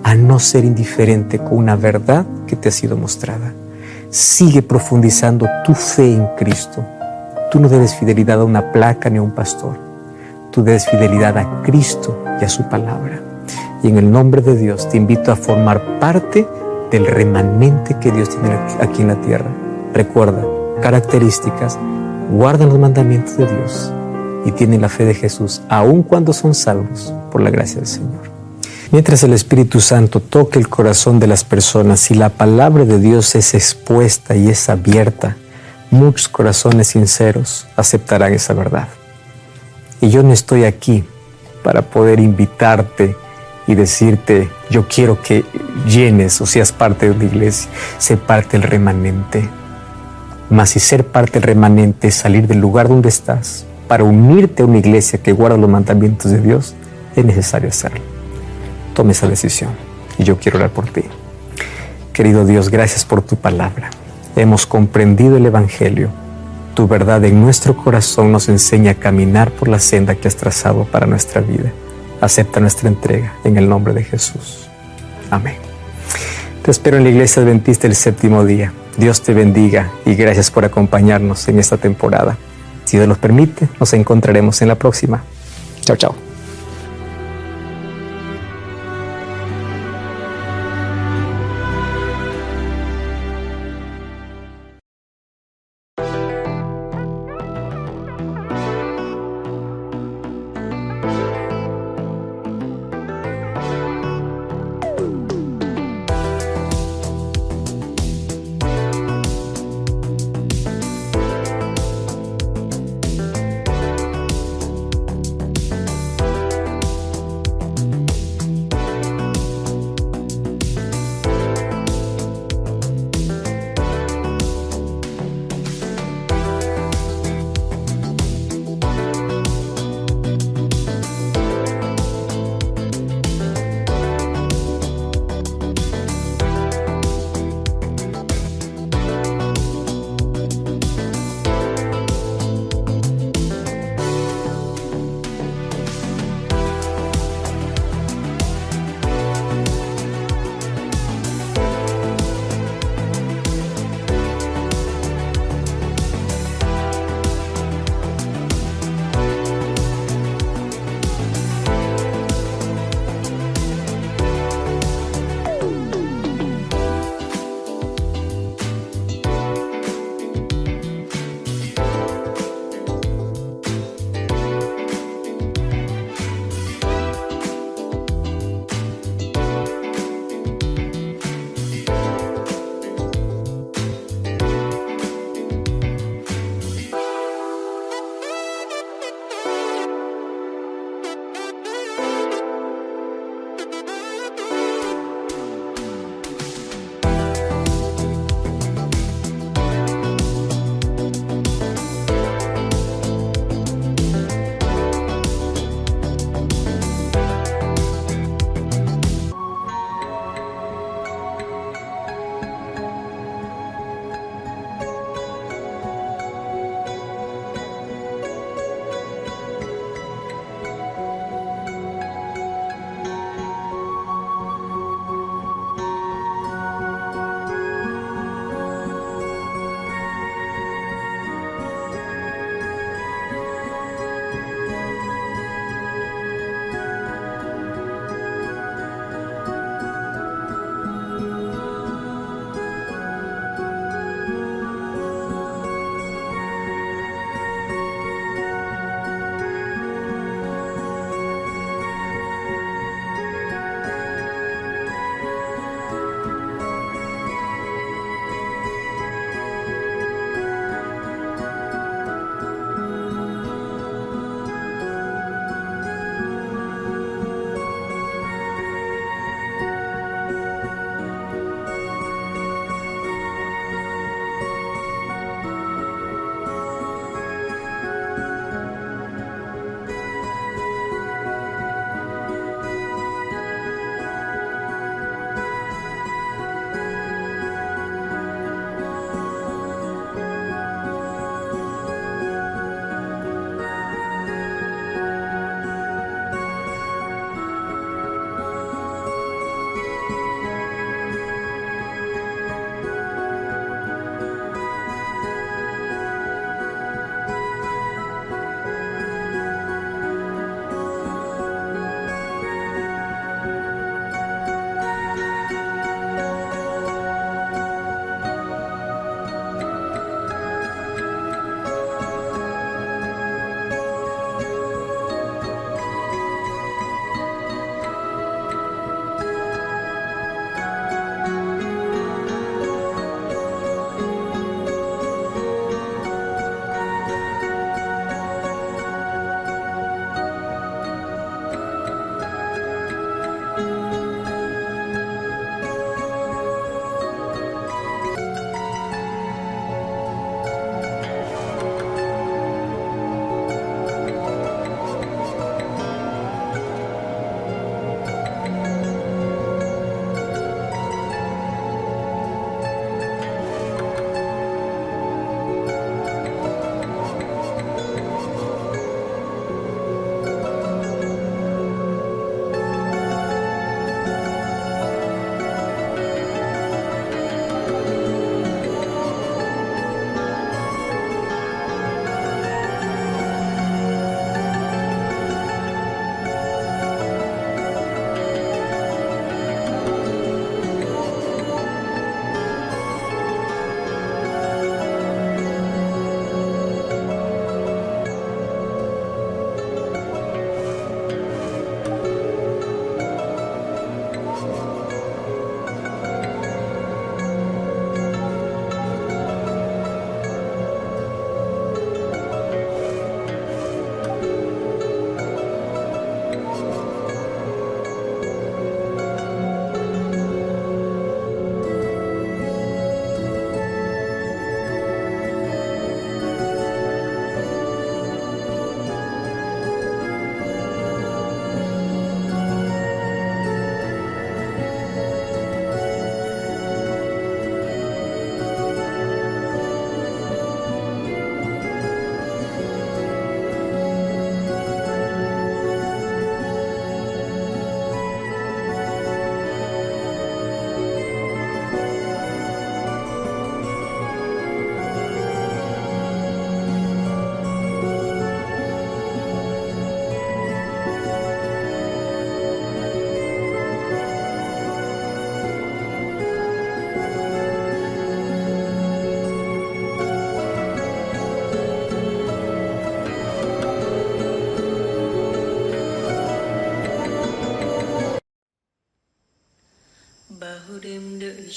A: a no ser indiferente con una verdad que te ha sido mostrada. Sigue profundizando tu fe en Cristo. Tú no debes fidelidad a una placa ni a un pastor. Tú debes fidelidad a Cristo y a su palabra. Y en el nombre de Dios te invito a formar parte del remanente que Dios tiene aquí en la tierra. Recuerda, características: guardan los mandamientos de Dios y tienen la fe de Jesús, aun cuando son salvos por la gracia del Señor. Mientras el Espíritu Santo toque el corazón de las personas y la palabra de Dios es expuesta y es abierta, muchos corazones sinceros aceptarán esa verdad. Y yo no estoy aquí para poder invitarte y decirte: yo quiero que llenes o seas parte de una iglesia. Sé parte del remanente. Mas si ser parte del remanente es salir del lugar donde estás para unirte a una iglesia que guarda los mandamientos de Dios, es necesario hacerlo. Tome esa decisión y yo quiero orar por ti. Querido Dios, gracias por tu palabra. Hemos comprendido el Evangelio. Tu verdad en nuestro corazón nos enseña a caminar por la senda que has trazado para nuestra vida. Acepta nuestra entrega en el nombre de Jesús. Amén. Te espero en la iglesia adventista del séptimo día. Dios te bendiga y gracias por acompañarnos en esta temporada. Si Dios nos permite, nos encontraremos en la próxima. Chao, chao.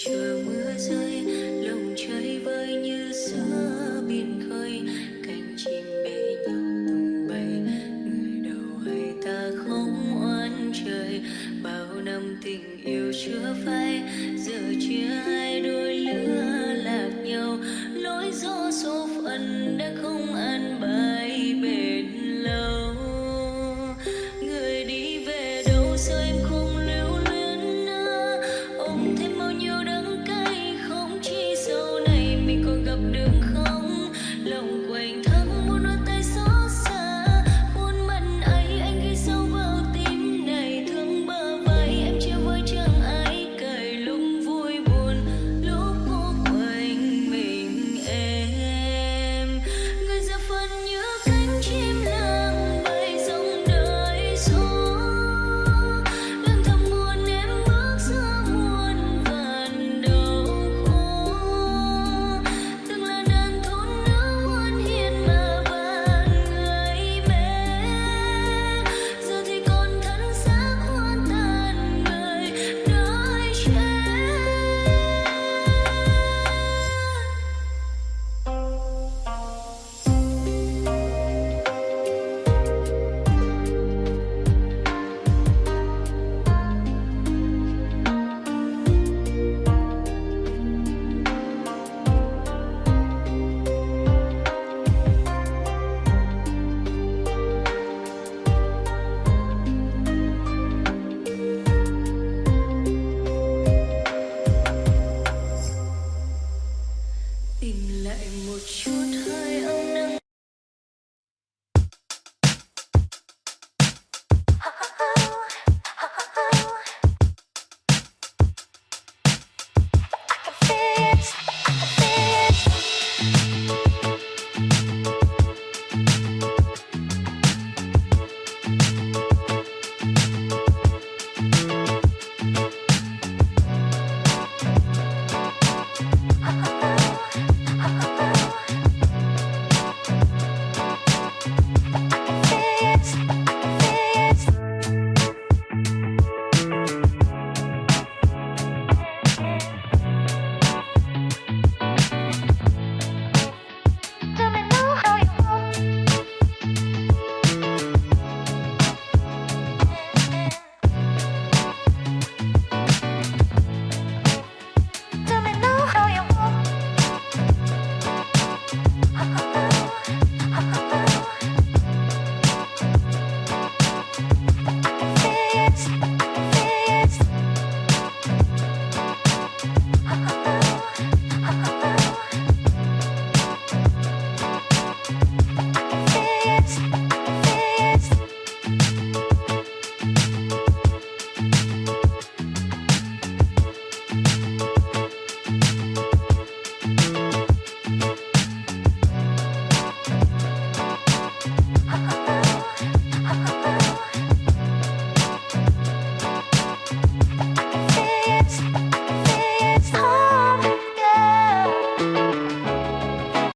C: chờ mưa rơi lòng trời vơi như giữa biển khơi